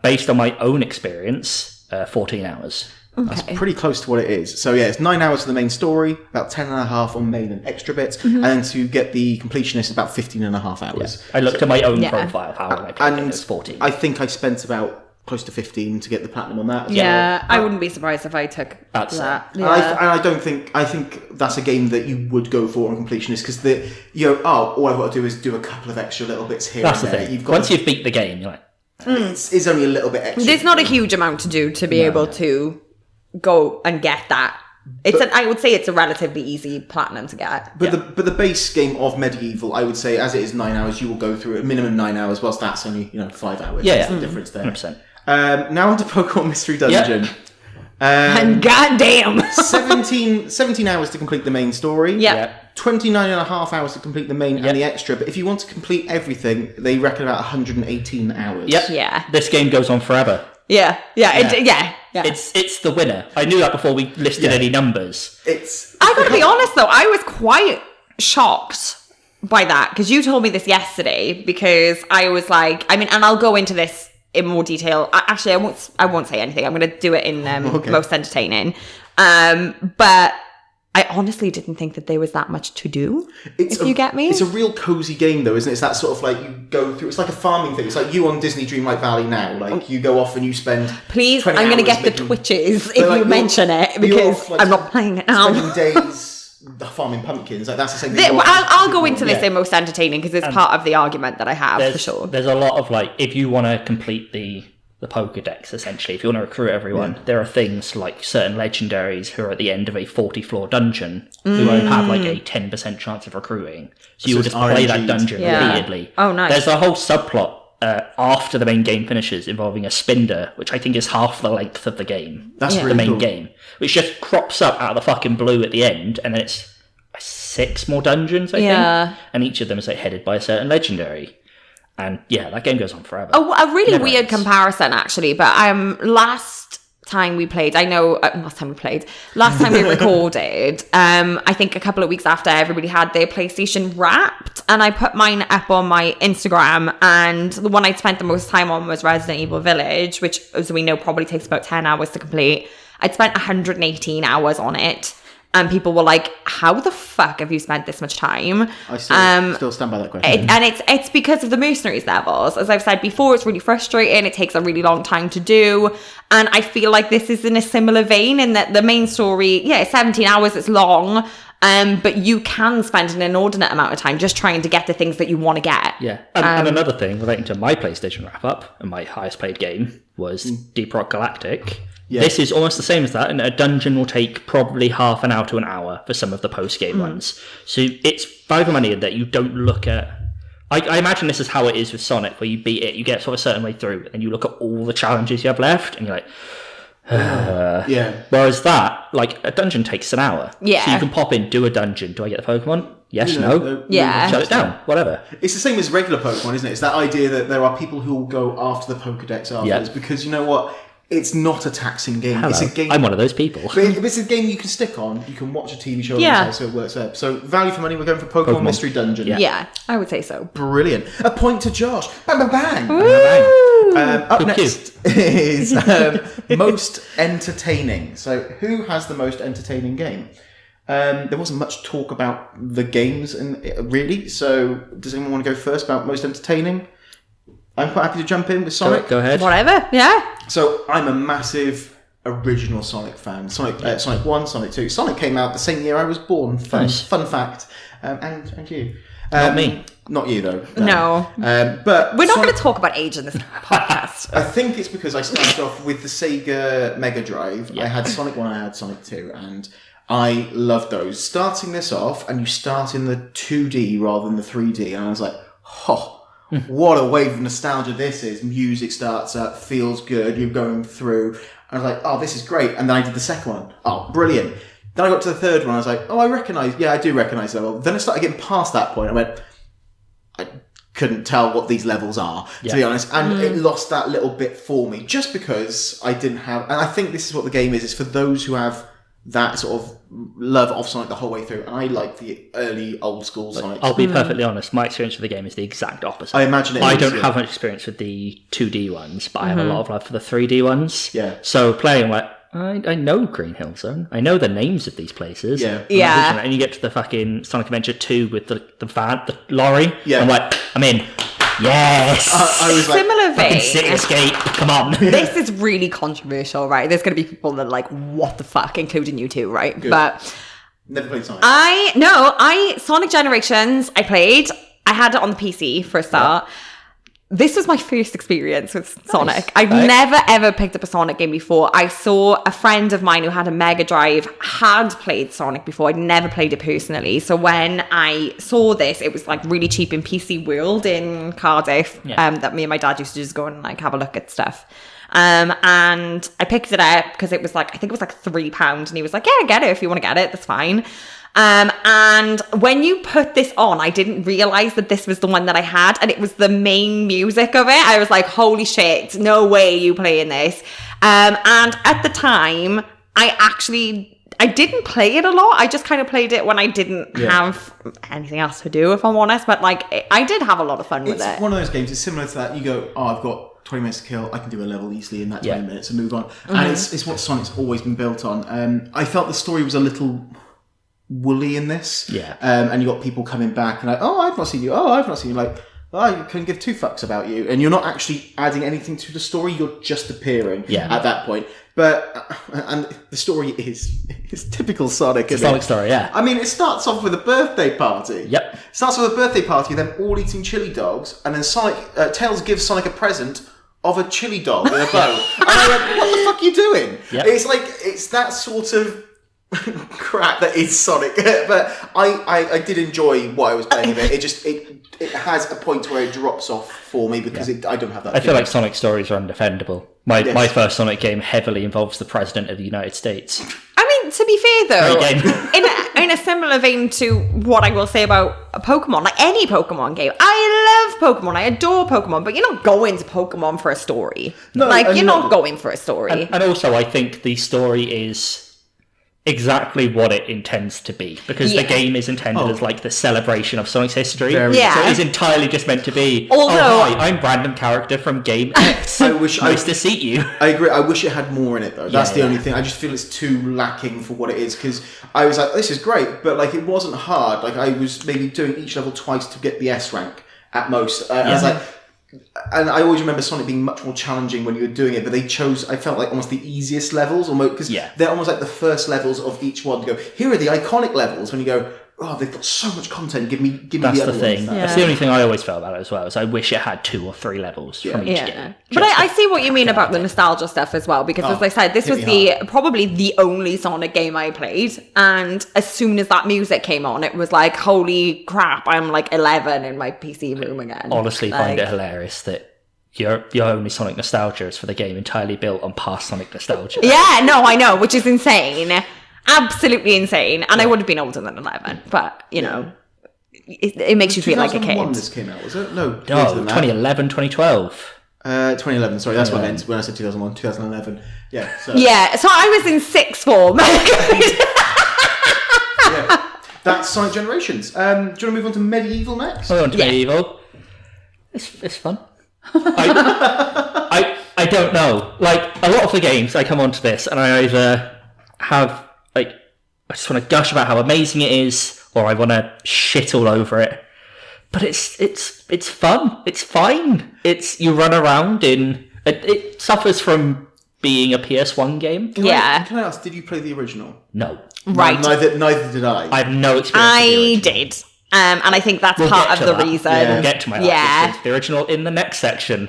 Based on my own experience, 14 hours. That's pretty close to what it is. So yeah, it's 9 hours for the main story, about 10.5 on main and extra bits, and then to get the completionist, about 15.5 hours. I looked at my own Yeah. profile of how long I played it. It And was 14. I think I spent about close to 15 to get the platinum on that. Yeah, I wouldn't be surprised if I took That's that. And I don't think I think that's a game that you would go for on completionist because all I've got to do is do a couple of extra little bits here That's the and there. thing. You've got Once you've beat the game, you're like, it's only a little bit extra. There's not a huge amount to do to be able to go and get that. I would say it's a relatively easy platinum to get. But the base game of Medieval, I would say, as it is 9 hours, you will go through a minimum 9 hours, whilst that's only 5 hours. Yeah, That's yeah. the difference there. 100%. Now on to Pokémon Mystery Dungeon. And goddamn. 17 hours to complete the main story. Yeah. 29 and a half hours to complete the main and the extra. But if you want to complete everything, they reckon about 118 hours. Yep. Yeah. This game goes on forever. Yeah. It's the winner. I knew that before we listed any numbers. I gotta be honest though, I was quite shocked by that because you told me this yesterday because I was like, I mean, and I'll go into this in more detail. Actually, I won't say anything. I'm going to do it in most entertaining. But I honestly didn't think that there was that much to do. If you get me, it's a real cozy game, though, isn't it? It's that sort of like you go through. It's like a farming thing. It's like you on Disney Dreamlight Valley now. Like you go off and you spend. Please, 20 I'm going to hours get the twitches if you mention it because I'm not playing it now. Spending days farming pumpkins. Like that's the same thing. I'll go into this in most entertaining because it's part of the argument that I have for sure. There's a lot of like if you want to complete the Pokédex, essentially, if you want to recruit everyone, there are things like certain legendaries who are at the end of a 40-floor dungeon who only have like a 10% chance of recruiting. So you will just play that dungeon repeatedly. Oh, nice. There's a whole subplot after the main game finishes involving a Spinder, which I think is half the length of the game. That's really the main cool. game, which just crops up out of the fucking blue at the end, and then it's 6 more dungeons, I think. And each of them is like headed by a certain legendary. And yeah, that game goes on forever. Oh, a really Never weird ends. comparison, actually. But last time we recorded, I think a couple of weeks after everybody had their PlayStation Wrapped, and I put mine up on my Instagram, and the one I spent the most time on was Resident Evil Village, which, as we know, probably takes about 10 hours to complete. I'd spent 118 hours on it. And people were like, how the fuck have you spent this much time? I still stand by that question. And it's because of the mercenaries levels. As I've said before, it's really frustrating. It takes a really long time to do. And I feel like this is in a similar vein in that the main story, 17 hours, it's long. But you can spend an inordinate amount of time just trying to get the things that you want to get. Yeah. And another thing relating to my PlayStation wrap-up and my highest played game was Deep Rock Galactic. Yeah. This is almost the same as that, and a dungeon will take probably half an hour to an hour for some of the post-game ones. So it's five money that you don't look at. I imagine this is how it is with Sonic, where you beat it, you get sort of a certain way through, and you look at all the challenges you have left, and you're like, Whereas that, like, a dungeon takes an hour. Yeah. So you can pop in, do a dungeon. Do I get the Pokemon? Yes, no. Yeah. Shut it down. Whatever. It's the same as regular Pokemon, isn't it? It's that idea that there are people who will go after the Pokedex afterwards because you know what? It's not a taxing game. Hello. It's a game. I'm one of those people. But it's a game you can stick on. You can watch a TV show. So it works there. So value for money. We're going for Pokemon Mystery Dungeon. Yeah, I would say so. Brilliant. A point to Josh. Bang bang bang. Up Good next is most entertaining. So who has the most entertaining game? There wasn't much talk about the games, really. So does anyone want to go first about most entertaining? I'm quite happy to jump in with Sonic. Go ahead. Whatever, yeah. So I'm a massive original Sonic fan. Sonic 1, Sonic 2. Sonic came out the same year I was born. Fun fact. And you. Not me. Not you, though. No. But we're not going to talk about age in this podcast. I think it's because I started off with the Sega Mega Drive. Yeah. I had Sonic 1, I had Sonic 2, and I loved those. Starting this off, and you start in the 2D rather than the 3D, and I was like, what a wave of nostalgia this is. Music starts up, feels good, you're going through. I was like, oh, this is great. And then I did the second one. Oh, brilliant. Then I got to the third one, I was like, oh, I do recognise that level. Then I started getting past that point. I couldn't tell what these levels are, to be honest. And it lost that little bit for me, just because I didn't have... And I think this is what the game is. It's for those who have that sort of love of Sonic the whole way through. And I like the early, old school Sonic. I'll be perfectly honest. My experience with the game is the exact opposite. I imagine I don't have much experience with the 2D ones, but I have a lot of love for the 3D ones. Yeah. So playing, like, I know Green Hill Zone. I know the names of these places. Yeah. And you get to the fucking Sonic Adventure 2 with the van, the lorry. Yeah. I'm like, I'm in. Yes. I was like, Similar vein. City Escape. Come on. This is really controversial, right? There's going to be people that are like, what the fuck, including you two, right? Good. But never played Sonic. Sonic Generations, I played. I had it on the PC for a start. This was my first experience with Sonic. I've never, ever picked up a Sonic game before. I saw a friend of mine who had a Mega Drive had played Sonic before. I'd never played it personally. So when I saw this, it was like really cheap in PC World in Cardiff, that me and my dad used to just go and like have a look at stuff. And I picked it up because it was like, I think it was like £3, and he was like, yeah, get it if you want to get it, that's fine. And when you put this on, I didn't realize that this was the one that I had, and it was the main music of it. I was like, holy shit, no way you playing this. And at the time, I didn't play it a lot. I just kind of played it when I didn't have anything else to do, if I'm honest. But like, I did have a lot of fun with it. It's one of those games. It's similar to that. You go, oh, I've got 20 minutes to kill. I can do a level easily in that 20 minutes and move on. And it's what Sonic's always been built on. I felt the story was a little woolly in this. Yeah. And you got people coming back and like, oh, I've not seen you. Oh, I've not seen you. Like, oh, you couldn't give two fucks about you. And you're not actually adding anything to the story. You're just appearing at that point. But, and the story is typical Sonic. It's a Sonic story, yeah. I mean, it starts off with a birthday party. Yep. It starts with a birthday party, them all eating chili dogs, and then Tails gives Sonic a present of a chili dog in a bow. And I went, what the fuck are you doing? Yep. It's like, it's that sort of crap that is Sonic. But I did enjoy what I was playing of it. It has a point where it drops off for me because I don't have that. I feel like Sonic stories are undefendable. My first Sonic game heavily involves the President of the United States. I mean, to be fair though, Great game. in a similar vein to what I will say about a Pokemon, like any Pokemon game, I love Pokemon, I adore Pokemon, but you're not going to Pokemon for a story. No, like, you're not going for a story. And also, I think the story is exactly what it intends to be, because the game is intended as like the celebration of Sonic's history. So it is entirely just meant to be, hi, I'm random character from game X. Nice to see you. I agree. I wish it had more in it though. That's the only thing. I just feel it's too lacking for what it is, because I was like, this is great, but like it wasn't hard. Like I was maybe doing each level twice to get the S rank at most. I was like, and I always remember Sonic being much more challenging when you were doing it, but they chose, I felt like, almost the easiest levels, because they're almost like the first levels of each one. You go, here are the iconic levels, when you go, oh, they've got so much content, give me That's the other the thing. ones. That's the only thing I always felt about it as well, is I wish it had 2 or 3 levels from each game. But I see what you mean about the nostalgia stuff as well, because as I said, this was probably the only Sonic game I played, and as soon as that music came on, it was like, holy crap, I'm like 11 in my PC room again. Honestly, find it hilarious that your only Sonic nostalgia is for the game entirely built on past Sonic nostalgia. Yeah, no, I know, which is insane. Absolutely insane. And I would have been older than 11, but, you know, it makes you feel like a kid. 2001 this came out, was it? No, 2011, 2012. 2011, sorry, that's what I meant when I said 2001, 2011. Yeah, so. Yeah, so I was in 6th form. That's Sonic Generations. Do you want to move on to Medieval next? We're on to Medieval. It's fun. I don't know. Like, a lot of the games, I come onto this and I either have, like, I just want to gush about how amazing it is, or I want to shit all over it. But it's fun. It's fine. You run around in... It suffers from being a PS1 game. Can I ask, did you play the original? No. Right. Neither did I. I have no experience with the original. did. And I think that's part of the reason. We'll get to my the original in the next section.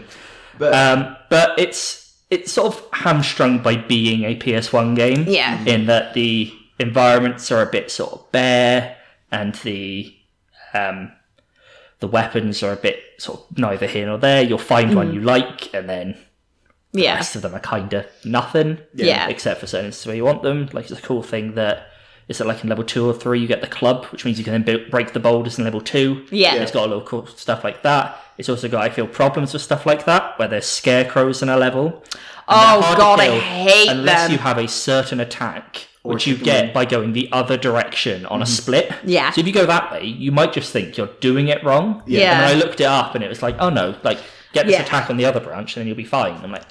But it's sort of hamstrung by being a PS1 game. Yeah. In that the environments are a bit sort of bare, and the weapons are a bit sort of neither here nor there. You'll find one you like, and then the rest of them are kind of nothing. Yeah. Except for certain instances where you want them. Like, it's a cool thing that is that, like, in level 2 or 3 you get the club, which means you can then break the boulders in level 2. Yeah. It's got a little cool stuff like that. It's also got, I feel, problems with stuff like that, where there's scarecrows in a level. Oh god, I hate them. Unless you have a certain attack, which you get by going the other direction on a split. Yeah. So if you go that way, you might just think you're doing it wrong. Yeah. And then I looked it up and it was like, oh no, like, get this attack on the other branch and then you'll be fine. I'm like,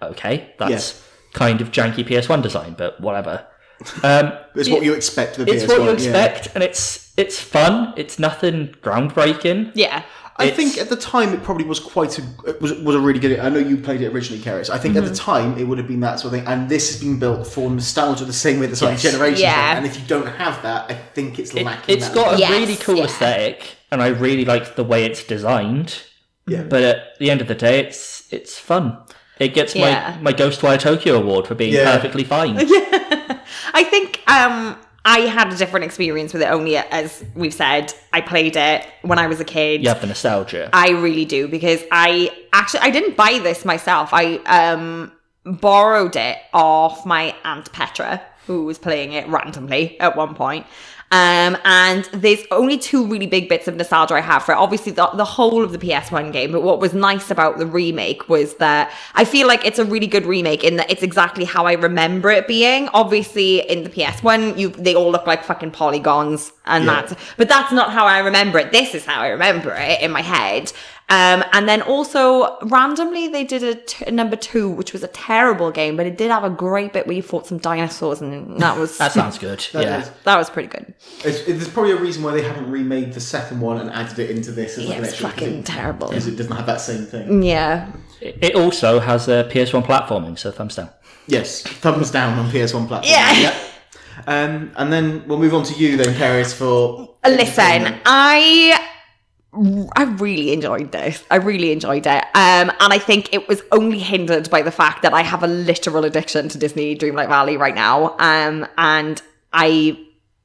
okay, that's kind of janky PS1 design, but whatever. It's what you expect of the PS1. It's what you expect, and it's fun. It's nothing groundbreaking. Yeah. I think at the time it probably was was a really good. I know you played it originally, Karis. I think at the time it would have been that sort of thing, and this has been built for nostalgia the same way the Sonic Generations. Yeah. And if you don't have that, I think it's lacking. It's got a really cool aesthetic, and I really like the way it's designed. Yeah. But at the end of the day, it's fun. It gets my Ghostwire Tokyo award for being perfectly fine. I think I had a different experience with it, only as we've said, I played it when I was a kid. You have the nostalgia. I really do, because I actually, I didn't buy this myself. I borrowed it off my Aunt Petra, who was playing it randomly at one point. And there's only two really big bits of nostalgia I have for it. Obviously, the whole of the PS1 game. But what was nice about the remake was that I feel like it's a really good remake in that it's exactly how I remember it being. Obviously, in the PS1, they all look like fucking polygons, and but that's not how I remember it. This is how I remember it in my head. And then also randomly they did a number 2, which was a terrible game, but it did have a great bit where you fought some dinosaurs, and that sounds good. That was pretty good. There's probably a reason why they haven't remade the second one and added it into this as like an It's extra fucking terrible. because it doesn't have that same thing. Yeah. It also has a PS1 platforming, so thumbs down. Yes, thumbs down on PS1 platform. Yeah. And then we'll move on to you then, Keris, for... Listen, I really enjoyed this. I really enjoyed it. And I think it was only hindered by the fact that I have a literal addiction to Disney Dreamlight Valley right now. And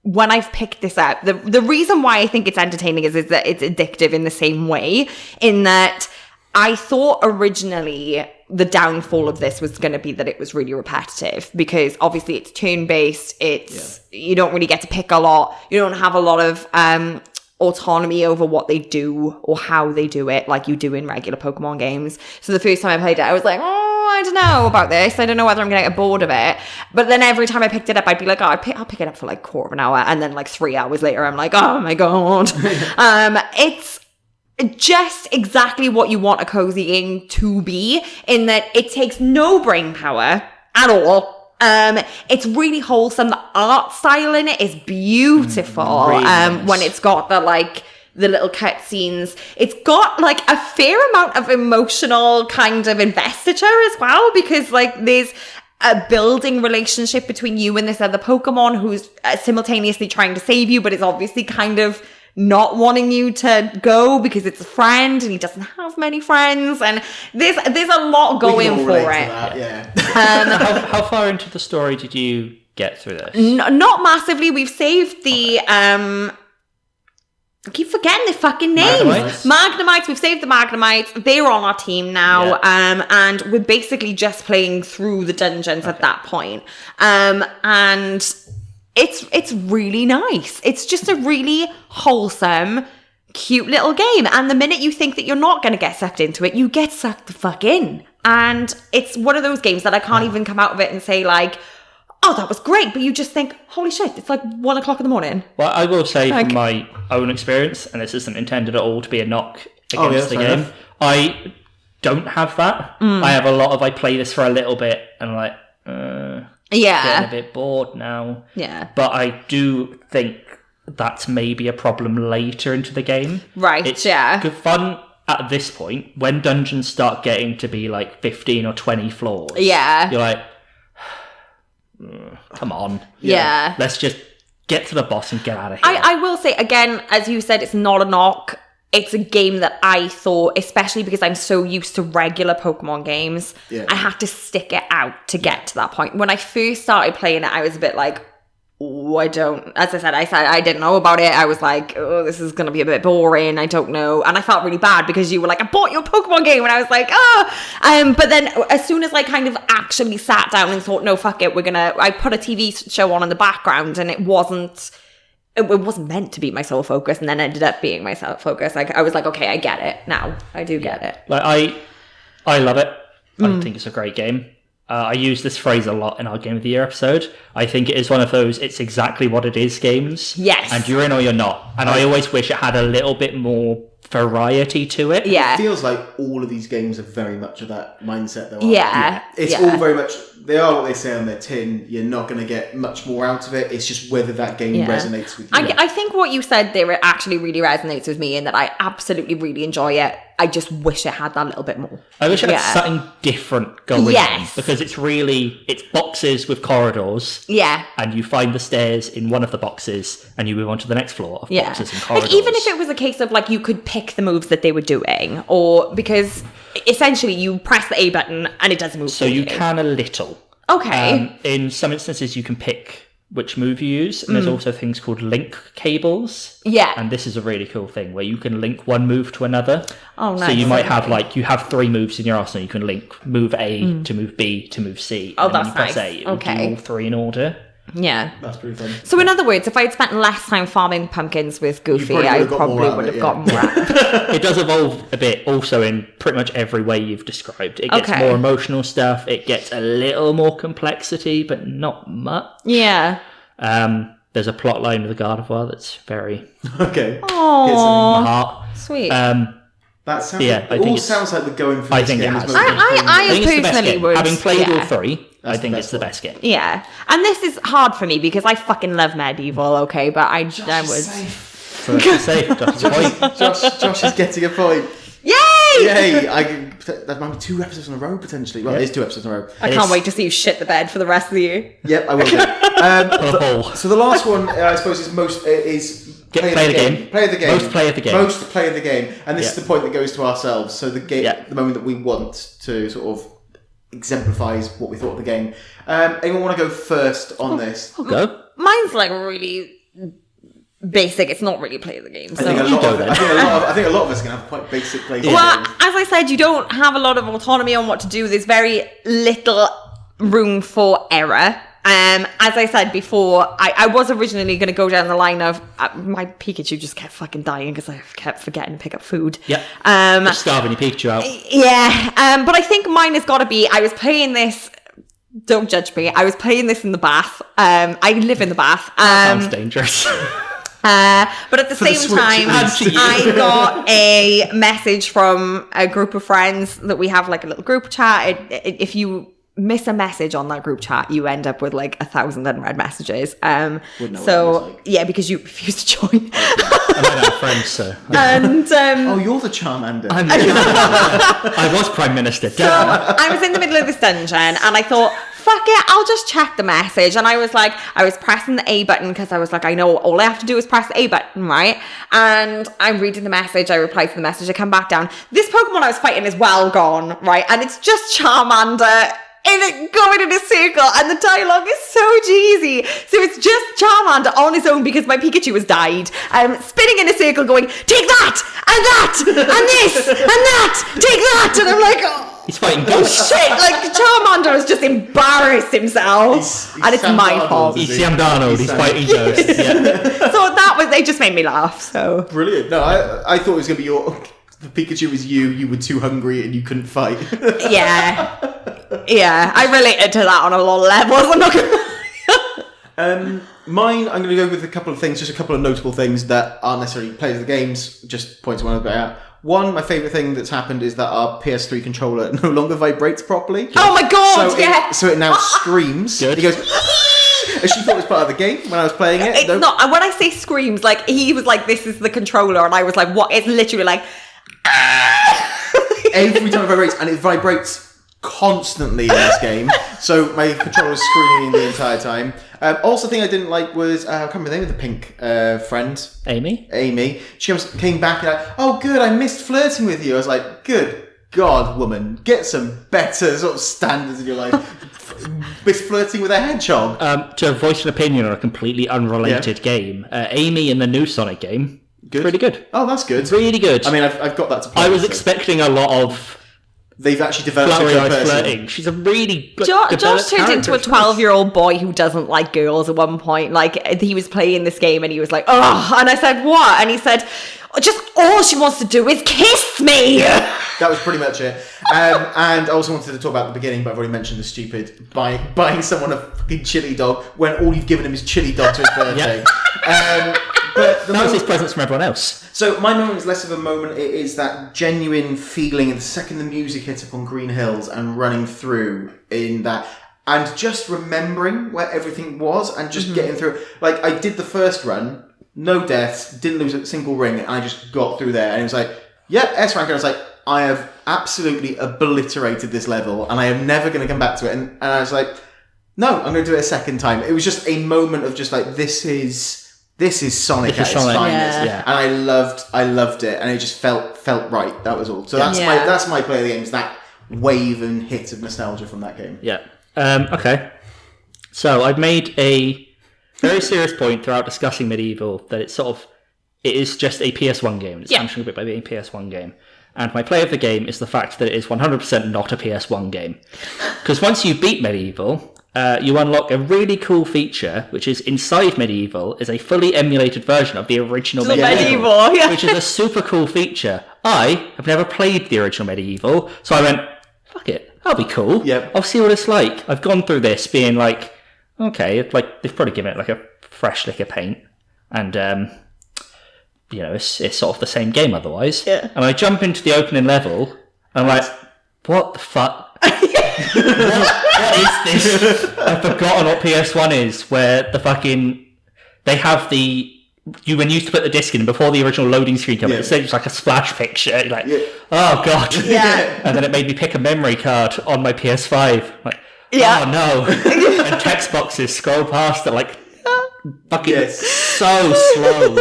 when I've picked this up, the reason why I think it's entertaining is that it's addictive in the same way, in that I thought originally the downfall of this was going to be that it was really repetitive, because obviously it's turn-based. You don't really get to pick a lot. You don't have a lot of autonomy over what they do or how they do it like you do in regular Pokemon games. So the first time I played it, I was like, I don't know about this. I don't know whether I'm going to get bored of it. But then every time I picked it up, I'd be like, I'll pick it up for like a quarter of an hour. And then like 3 hours later, I'm like, oh my God. It's just exactly what you want a cozy game to be, in that it takes no brain power at all. It's really wholesome. The art style in it is beautiful. Really nice. When it's got the little cutscenes, it's got like a fair amount of emotional kind of investiture as well, because like there's a building relationship between you and this other Pokemon who's simultaneously trying to save you, but is obviously kind of not wanting you to go because it's a friend and he doesn't have many friends, and there's a lot going for it. How far into the story did you get through this? Not massively. We've saved the I keep forgetting the fucking names. Magnemites. We've saved the Magnemites. They're on our team now. And we're basically just playing through the dungeons at that point. And it's really nice. It's just a really wholesome, cute little game. And the minute you think that you're not going to get sucked into it, you get sucked the fuck in. And it's one of those games that I can't even come out of it and say like, oh, that was great. But you just think, holy shit, it's like 1 o'clock in the morning. Well, I will say from my own experience, and this isn't intended at all to be a knock against the game, I don't have that. I have a lot of, I play this for a little bit and I'm like, getting a bit bored now. Yeah. But I do think that's maybe a problem later into the game. Right, it's good fun at this point. When dungeons start getting to be like 15 or 20 floors, you're like, come on. Yeah. Let's just get to the boss and get out of here. I will say, again, as you said, it's not a knock. It's a game that I thought, especially because I'm so used to regular Pokemon games, I had to stick it out to get to that point. When I first started playing it, I was a bit like, as I said, I didn't know about it. I was like, oh, this is going to be a bit boring. I don't know. And I felt really bad because you were like, I bought your Pokemon game. And I was like, oh. But then as soon as I kind of actually sat down and thought, no, fuck it, I put a TV show on in the background, and it wasn't meant to be my sole focus, and then ended up being my sole focus. Like, I was like, okay, I get it now. I do get it. Like, I love it. I think it's a great game. I use this phrase a lot in our Game of the Year episode. I think it is one of those, it's exactly what it is games. Yes. And you're in or you're not. And I always wish it had a little bit more variety to it. Yeah. It feels like all of these games are very much of that mindset, though. Yeah. It's all very much, they are what they say on their tin. You're not going to get much more out of it. It's just whether that game resonates with you. I think what you said there actually really resonates with me, in that I absolutely really enjoy it. I just wish it had that little bit more. I wish it had something different going on. Because it's boxes with corridors. Yeah. And you find the stairs in one of the boxes and you move on to the next floor of boxes and corridors. Like, even if it was a case of like you could pick the moves that they were doing, or because essentially you press the A button and it does move. So you can a little. Okay. In some instances you can pick which move you use, and there's also things called link cables. Yeah. And this is a really cool thing where you can link one move to another. Oh, nice. So you might have you have 3 moves in your arsenal. You can link move A to move B to move C. Oh, and then that's when you press nice. A, it will do all 3 in order. Yeah. That's pretty fun. So in other words, if I'd spent less time farming pumpkins with Goofy, probably I would've got probably more out of would it, have gotten more out of it. It does evolve a bit also in pretty much every way you've described. It gets Okay. more emotional stuff. It gets a little more complexity, but not much. Yeah. There's a plot line with the Gardevoir that's very Okay. Oh, heart. sweet. That sounds. Yeah, I it think all it's- sounds like we're going for I this think it game. has. as most of the I things. I think it's the best personally game. would- Having played yeah. all 3, I That's think the it's the best best game. Yeah, and this is hard for me because I fucking love Medieval, okay, but I was... First to say, that's the point. Josh is getting a point. Yay! Yay! That might be 2 episodes in a row potentially. Well, it is 2 episodes in a row. I can't wait to see you shit the bed for the rest of the year. Yep, I will do. So the last one, I suppose, is most Play the game. Play of the game. Most play of the game. Most play of the game, and this is Yeah. the point that goes to ourselves. So the game, Yeah. the moment that we want to sort of exemplifies what we thought of the game. Anyone want to go first on this? I'll go. Mine's like really basic. It's not really play of the game. So. I think a You lot go of then. I think a lot of us are going to have quite basic play. Well, as I said, you don't have a lot of autonomy on what to do. There's very little room for error. As I said before, I was originally going to go down the line of my Pikachu just kept fucking dying because I kept forgetting to pick up food. Yep. Just starving your Pikachu out. Yeah, but I think mine has got to be, I was playing this, don't judge me, I was playing this in the bath. I live in the bath. Sounds dangerous. But at the the same Switch, time, at least. I got a message from a group of friends that we have like a little group chat. If you miss a message on that group chat, you end up with like 1,000 unread messages. Wouldn't know what it So was like. yeah, because you refused to join. I might have friends, so. And Oh, you're the Charmander. I was Prime Minister. so I was in the middle of this dungeon and I thought, fuck it, I'll just check the message. And I was pressing the A button because I was like, I know all I have to do is press the A button, right? And I'm reading the message, I reply to the message, I come back down. This Pokemon I was fighting is well gone, right? And it's just Charmander going in a circle, and the dialogue is so cheesy. So it's just Charmander on his own because my Pikachu has died, spinning in a circle going, take that, and that, and this, and that, take that. And I'm like, oh. He's fighting ghosts. Shit, like Charmander has just embarrassed himself, He's and it's Sam my Darnold, fault. is He's he? Sam Darnold. He's Sam- fighting ghosts. Yeah. So that was, they just made me laugh. So Brilliant. No, I thought it was going to be the Pikachu was you were too hungry and you couldn't fight. yeah, I related to that on a lot of levels. I'm not gonna. Mine, I'm going to go with a couple of things, just a couple of notable things that aren't necessarily players of the games, just points I want to out. One, my favourite thing that's happened is that our PS3 controller no longer vibrates properly. Oh my god! So Yeah. so it now screams. Good. He goes, and she thought it was part of the game when I was playing it. It's No. not. When I say screams, like he was like, "This is the controller," and I was like, "What?" It's literally like. Every time it vibrates, and it vibrates constantly in this game. So my controller was screaming the entire time. Also, the thing I didn't like was I can't remember the name of the pink friend. Amy. She came back and like, oh good, I missed flirting with you. I was like, good God, woman, get some better sort of standards in your life. Miss flirting with a hedgehog. To voice an opinion on a completely unrelated game, Amy in the new Sonic game, Good. pretty good. Oh, that's good. Really good. I mean, I've got that to play. I was so expecting a lot of they've actually developed a good flowery-eyed person. flirting. She's a really good Josh turned into a 12-year-old boy who doesn't like girls at one point. Like, he was playing this game and he was like, oh, and I said, what? And he said, just all she wants to do is kiss me. That was pretty much it. And I also wanted to talk about the beginning, but I've already mentioned the stupid buying someone a fucking chili dog when all you've given him is chili dog to his birthday. But That was his presents from everyone else. So my moment is less of a moment. It is that genuine feeling the second the music hit up on Green Hills and running through in that, and just remembering where everything was and just getting through. Like I did the first run, no deaths, didn't lose a single ring, and I just got through there. And it was like, yeah, S rank. And I was like, I have absolutely obliterated this level, and I am never going to come back to it. And I was like, no, I'm going to do it a second time. It was just a moment of just like, this is Sonic at its Sonic. finest, Yeah. and I loved it, and it just felt right. That was all. So that's my play of the game. Is that wave and hit of nostalgia from that game? Yeah. Okay. So I've made a very serious point throughout discussing Medieval that it is just a PS1 game. It's functioning a bit by being a PS1 game. And my play of the game is the fact that it is 100% not a PS1 game. Because once you beat Medieval, you unlock a really cool feature, which is inside Medieval is a fully emulated version of the original Medieval, which is a super cool feature. I have never played the original Medieval, so I went, fuck it, that'll be cool. Yep. I'll see what it's like. I've gone through this being like, okay, like they've probably given it like a fresh lick of paint, and it's sort of the same game otherwise. Yeah. And I jump into the opening level, and I'm like, what the fuck? what is this? I've forgotten what PS1 is, where the fucking they have when you used to put the disc in before the original loading screen came up, it's like a splash picture. You're like, oh god. Yeah. And then it made me pick a memory card on my PS5. Like, oh no. And text boxes scroll past it like fucking so slow.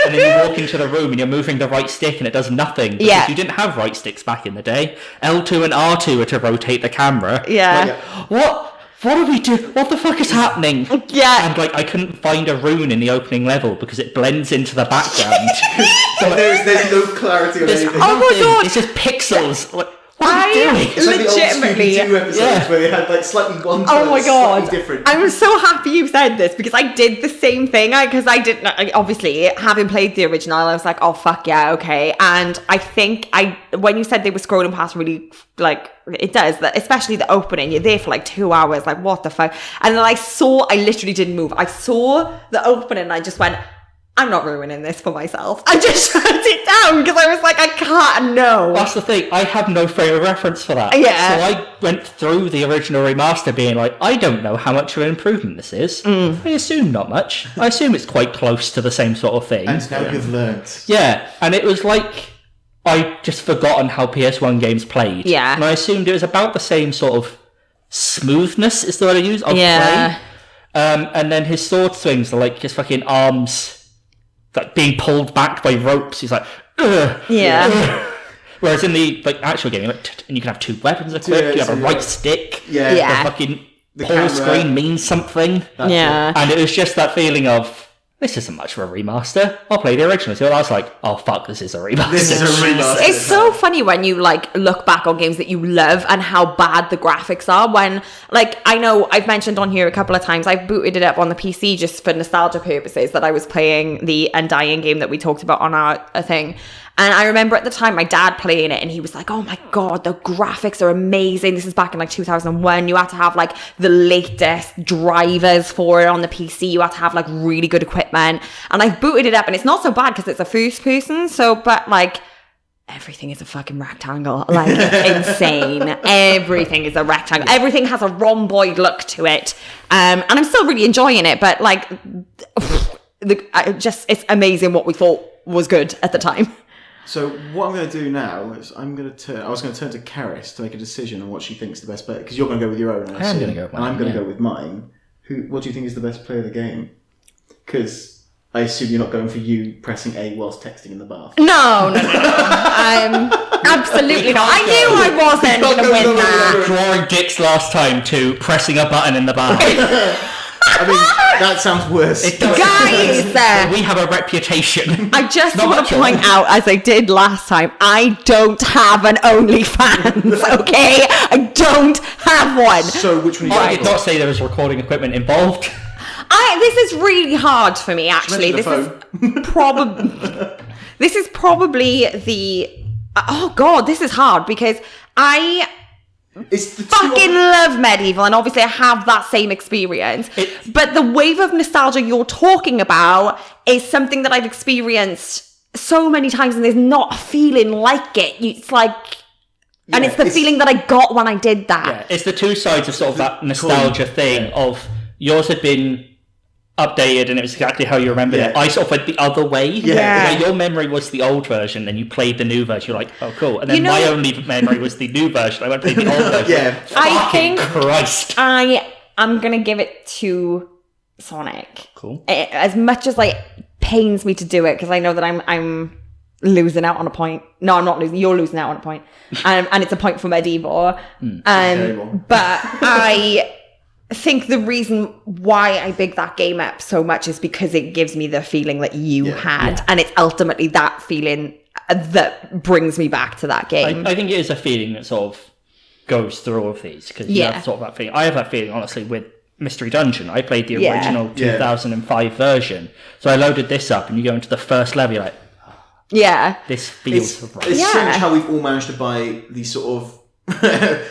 And then you walk into the room and you're moving the right stick and it does nothing. Because you didn't have right sticks back in the day. L2 and R2 are to rotate the camera. Yeah. Like, what do we do? What the fuck is happening? Yeah. And like I couldn't find a rune in the opening level because it blends into the background. So there's no clarity on anything. Oh my god! It's just pixels. Like, what are you doing? It's like legitimately the old Scooby-Doo episodes where they had like slightly one Oh my god! different. I'm so happy you said this because I did the same thing. Because I didn't obviously having played the original, I was like, oh fuck yeah, okay. And I think when you said they were scrolling past really like it does that, especially the opening. You're there for like 2 hours, like what the fuck? And then I literally didn't move. I saw the opening and I just went, I'm not ruining this for myself. I just shut it down because I was like, I can't know. That's the thing. I have no frame of reference for that. Yeah. So I went through the original remaster being like, I don't know how much of an improvement this is. I assume not much. I assume it's quite close to the same sort of thing. And now you've learned. Yeah. And it was like, I just forgotten how PS1 games played. Yeah. And I assumed it was about the same sort of smoothness is the word I use of play. And then his sword swings are like his fucking arms like being pulled back by ropes. He's like, ugh. Yeah. Ugh. Whereas in the actual game, and you can have two weapons equipped. You have a right stick. Yeah. Yeah. The fucking whole screen means something. Yeah. And it was just that feeling of, this isn't much of a remaster. I'll play the original. So I was like, oh fuck, this is a remaster. This is a remaster. It's so funny when you like look back on games that you love and how bad the graphics are. When like I know I've mentioned on here a couple of times I've booted it up on the PC just for nostalgia purposes that I was playing the Undying game that we talked about on our thing. And I remember at the time my dad playing it and he was like, oh my god, the graphics are amazing. This is back in like 2001. You had to have like the latest drivers for it on the PC. You had to have like really good equipment. And I've booted it up and it's not so bad because it's a first person. So, but like everything is a fucking rectangle. Like it's insane. Everything is a rectangle. Everything has a rhomboid look to it. And I'm still really enjoying it. But like, it's amazing what we thought was good at the time. So what I'm going to do now is I was going to turn to Karis to make a decision on what she thinks the best player, because you're going to go with your own. I'm going to go with mine. And I'm going to go with mine. What do you think is the best player of the game? Because I assume you're not going for you pressing A whilst texting in the bath. No. Absolutely not. I knew I wasn't going to win that. Drawing dicks last time to pressing a button in the bath. I mean, that sounds worse. It does. Guys! We have a reputation. I just want to point out, as I did last time, I don't have an OnlyFans, okay? I don't have one. So which one? I did not say there was recording equipment involved. This is really hard for me, actually. This is probably the... Oh, God, this is hard because I... It's the fucking love Medieval, and obviously I have that same experience. But the wave of nostalgia you're talking about is something that I've experienced so many times, and there's not a feeling like it. It's like, and it's the feeling that I got when I did that. Yeah, it's the two sides of sort of that nostalgia thing of yours had been updated and it was exactly how you remembered it. I sort of went the other way. Yeah. Your memory was the old version and you played the new version. You're like, oh cool. And then my only memory was the new version. I went to the old version. Yeah. I think Christ. I am gonna give it to Sonic. Cool. As much as like pains me to do it because I know that I'm losing out on a point. No, I'm not losing. You're losing out on a point, and it's a point for Medieval. But think the reason why I big that game up so much is because it gives me the feeling that you had, and it's ultimately that feeling that brings me back to that game. I think it is a feeling that sort of goes through all of these, because you have sort of that feeling. I have that feeling, honestly, with Mystery Dungeon. I played the original 2005 version, so I loaded this up, and you go into the first level, you're like, this feels right. It's strange how we've all managed to buy these sort of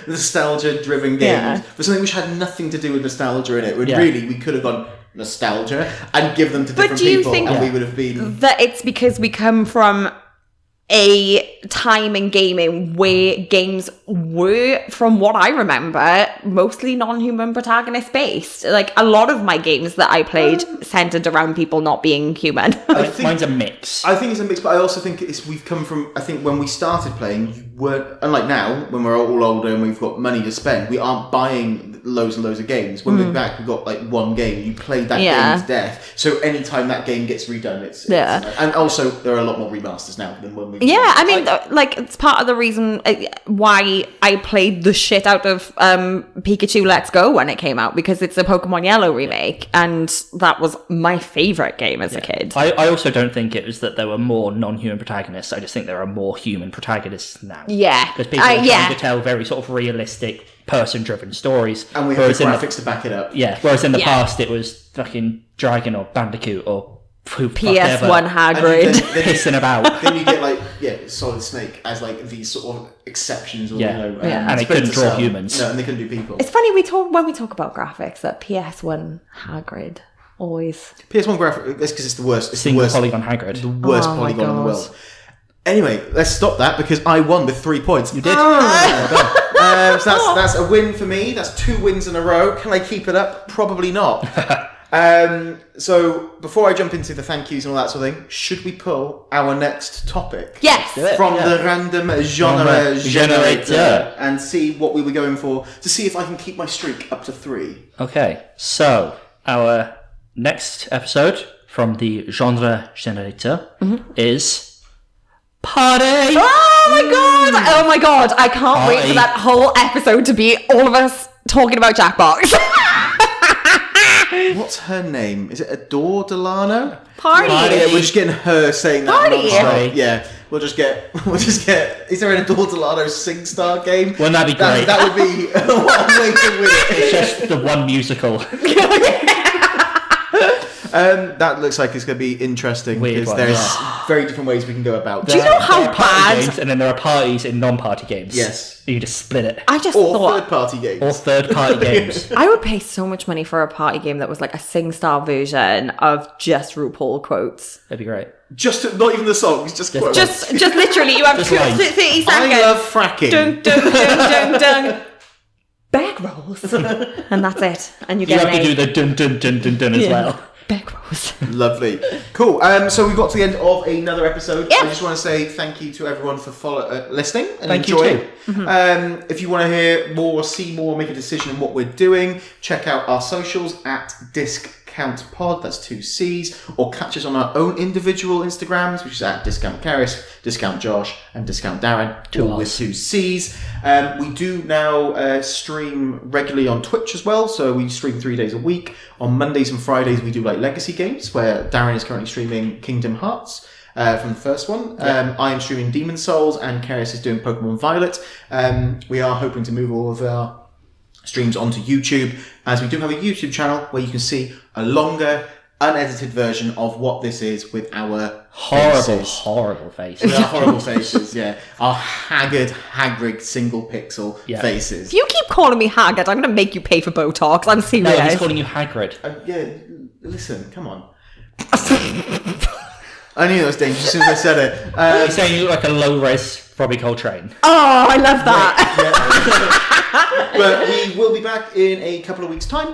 nostalgia-driven games for something which had nothing to do with nostalgia in it. When really we could have gone nostalgia and give them to different people, and we would have been. That it's because we come from a time in gaming where games were, from what I remember, mostly non-human protagonist based. Like, a lot of my games that I played centered around people not being human. Mine's a mix. I think it's a mix, but I also think we've come from, I think when we started playing, you weren't, unlike now, when we're all older and we've got money to spend, we aren't buying loads and loads of games. When we're back, we've got like one game, you played that game to death, so anytime that game gets redone, it's and also there are a lot more remasters now than when we I mean, like, it's part of the reason why I played the shit out of Pikachu Let's Go when it came out, because it's a Pokemon Yellow remake, and that was my favourite game as a kid. I also don't think it was that there were more non-human protagonists. I just think there are more human protagonists now. Yeah. Because people are trying to tell very sort of realistic, person-driven stories. And we have the graphics to back it up. Yeah, whereas in the past it was fucking Dragon or Bandicoot or PS1 Hagrid pissing about. Then you get like Solid Snake as like these sort of exceptions, or and they couldn't draw humans. No, and they couldn't do people. It's funny when we talk about graphics that PS1 Hagrid always PS1 graphics. That's because it's the worst. It's Single the worst polygon Hagrid. The worst polygon in the world. Anyway, let's stop that because I won with 3 points. You did. So that's a win for me. That's 2 wins in a row. Can I keep it up? Probably not. So before I jump into the thank yous and all that sort of thing, should we pull our next topic? Yes. From the random genre generator and see what we were going for, to see if I can keep my streak up to 3. Okay, so our next episode from the genre generator is Party! Oh my god! I can't wait for that whole episode to be all of us talking about Jackbox. What's her name? Is it Adore Delano? Party. Yeah, we're just getting her saying that. Party. Yeah, we'll just get. Is there an Adore Delano SingStar game? Wouldn't that be great? That would be one way to win it. It's just the one musical. That looks like it's going to be interesting because there's very different ways we can go about. Do you know how bad? Games, and then there are parties in non-party games. Yes, you just split it. I just or thought third-party games. Or third-party games. I would pay so much money for a party game that was like a SingStar version of just RuPaul quotes. That'd be great. Not even the songs, just quotes. Just literally, you have 30 seconds. I love fracking. Dun, dun, dun, dun, dun. Bag rolls. And that's it. And you get have to do the dun dun dun dun dun as well. Bag rolls. Lovely. Cool. So we've got to the end of another episode. I just want to say thank you to everyone for listening and enjoying. If you want to hear more, see more, make a decision on what we're doing, check out our socials at Discount Pod, that's 2 C's, or catch us on our own individual Instagrams, which is at Discount Karis, Discount Josh, and Discount Darren, all with 2 C's. We do now stream regularly on Twitch as well, so we stream 3 days a week. On Mondays and Fridays, we do like legacy games, where Darren is currently streaming Kingdom Hearts. From the first one. I am streaming Demon Souls and Karis is doing Pokemon Violet. We are hoping to move all of our streams onto YouTube, as we do have a YouTube channel where you can see a longer, unedited version of what this is with our horrible faces. With our horrible faces, our haggard, Hagrid single pixel faces. If you keep calling me haggard, I'm going to make you pay for Botox. I'm serious. No, he's calling you Hagrid. Listen, come on. I knew that was dangerous as soon as I said it. He's saying you look like a low-res Robbie Coltrane. Oh, I love that. But we will be back in a couple of weeks' time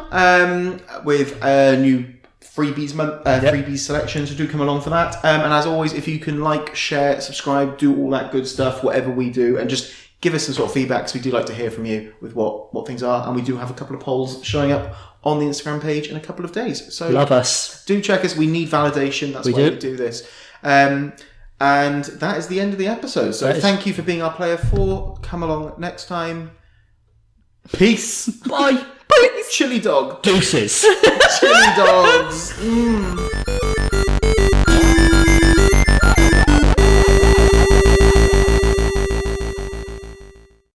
with a new freebies freebies selection, so do come along for that. And as always, if you can like, share, subscribe, do all that good stuff, whatever we do, and just give us some sort of feedback, because we do like to hear from you with what things are. And we do have a couple of polls showing up on the Instagram page in a couple of days. So love us. Do check us. We need validation. That's why we do this. And that is the end of the episode. So thank you for being our player 4. Come along next time. Peace. Bye. Peace. Chili dog. Deuces. Chili dogs.